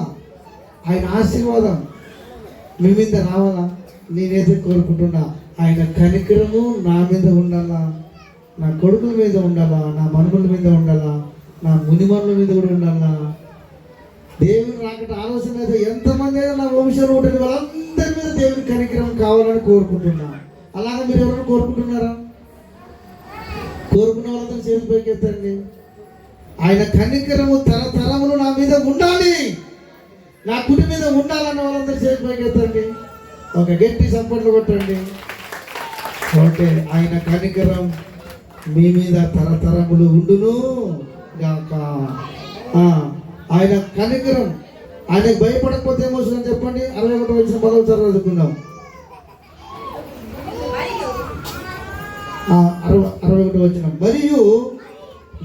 ఆయన ఆశీర్వాదం మీ మీద రావాలా? నేనైతే కోరుకుంటున్నా ఆయన కనికరము నా మీద ఉండాలా, నా కొడుకుల మీద ఉండాలా, నా మనుమల మీద ఉండాలా, నా మునిమనుల మీద కూడా ఉండాలా. దేవుని రాకట ఆలోచన అయితే ఎంతమంది అయినా నా వంశంలో ఉంటుంది వాళ్ళందరి మీద దేవుని కనికరం కావాలని కోరుకుంటున్నా. అలాగే మీరు ఎవరైనా కోరుకుంటున్నారా? కోరుకున్న వాళ్ళతో చేసి పైకెత్తండి. ఆయన కనికరము తరతరములు నా మీద ఉండాలి, నా కుటి మీద ఉండాలన్న వాళ్ళందరూ చేసి పైకెత్తండి. ఒక గట్టి చప్పట్లు కొట్టండి. ఓకే, ఆయన కనికరం మీ మీద తరతరములు ఉండును గాక. ఆయన కనికరం, ఆయనకు భయపడకపోతే ఏమవుతుందని చెప్పండి. 61వ వచనం 10వ చదువుకుందాం. 61వ వచనం. మరియు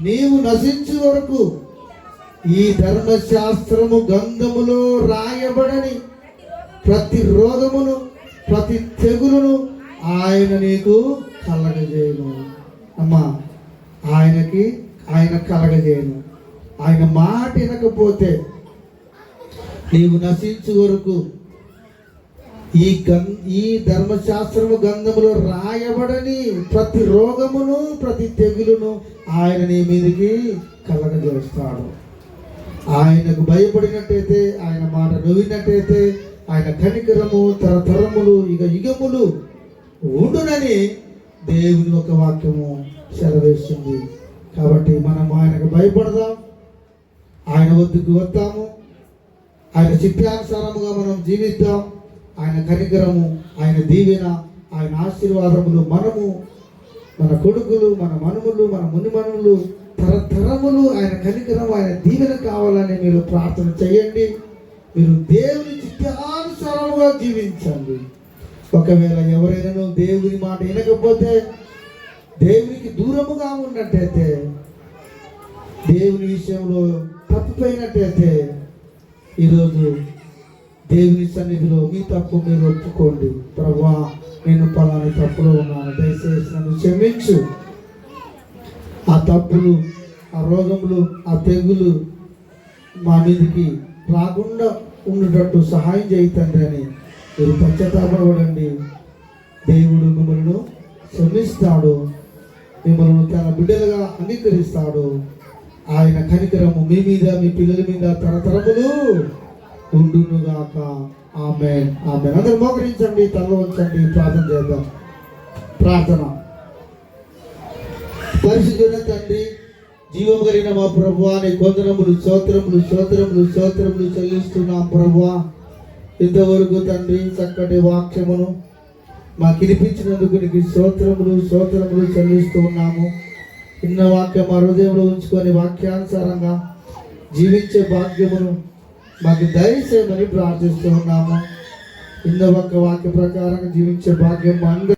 నీవు నశించు వరకు ఈ ధర్మశాస్త్రము గ్రంథములో రాయబడని ప్రతి రోగమును ప్రతి తెగులును ఆయన నీకు కలగజేయను. అమ్మా, ఆయన కలగజేయను. ఆయన మాట వినకపోతే నీవు నశించు వరకు ఈ ధర్మశాస్త్రము గ్రంథములో రాయబడని ప్రతి రోగమును ప్రతి తెగులును ఆయన నీ మీదకి కలగజేస్తాడు. ఆయనకు భయపడినట్టయితే, ఆయన మాట నవ్వినట్టయితే ఆయన కనికరము తరతరములు ఇక యుగములు ఉండునని దేవుని ఒక వాక్యము సెలవేస్తుంది. కాబట్టి మనం ఆయనకు భయపడదాం, ఆయన వద్దకు వద్దాము, ఆయన చిత్తానుసారముగా మనం జీవిద్దాం. ఆయన కనికరము, ఆయన దీవెన, ఆయన ఆశీర్వాదములు మనము, మన కొడుకులు, మన మనుములు, మన మునిమనులు తరతరములు ఆయన కనికరం, ఆయన దీవెన కావాలని మీరు ప్రార్థన చేయండి. మీరు దేవుని చిత్తానుసారముగా జీవించండి. ఒకవేళ ఎవరైనా దేవుని మాట వినకపోతే, దేవునికి దూరముగా ఉన్నట్టయితే, దేవుని విషయంలో తప్పిపోయినట్టయితే, ఈరోజు దేవుని సన్నిధిలో మీ తప్పు మీరు ఒప్పుకోండి. ప్రభువా, నేను పలాని తప్పులో ఉన్నాను, దయచేసి నన్ను క్షమించు. ఆ తప్పులు, ఆ రోగములు, ఆ తెగులు మా మీదకి రాకుండా ఉండేటట్టు సహాయం చేయి తండ్రి అని మీరు పశ్చాత్తాపపడండి. దేవుడు మిమ్మల్ని క్షమిస్తాడు, మిమ్మల్ని తన బిడ్డలుగా అంగీకరిస్తాడు. ఆయన కనికరము మీ మీద, మీ పిల్లల మీద తరతరములు ఉండునుగాక. ఆమేన్, ఆమేన్. అందరూ మోకరించండి, తలలో ఉంచండి, ప్రార్థన చేద్దాం. ప్రార్థన. పరిశుద్ధుడైన తండ్రి, జీవము కలిగిన మా ప్రభువా, నీ వందనములు, స్తోత్రములు స్తోత్రములు స్తోత్రములు చెల్లిస్తున్నాం ప్రభువా. ఇంతవరకు తండ్రి చక్కటి వాక్యమును మాకు వినిపించినందుకు నీకు స్తోత్రములు స్తోత్రములు చెల్లిస్తూ ఉన్నాము. ఇన్న వాక్యం మా హృదయంలో ఉంచుకొని వాక్యానుసారంగా జీవించే భాగ్యమును మాకు దయచేయమని ప్రార్థిస్తూ ఉన్నాము. ఇన్న ఒక్క వాక్య ప్రకారం జీవించే భాగ్యం మా అందరికీ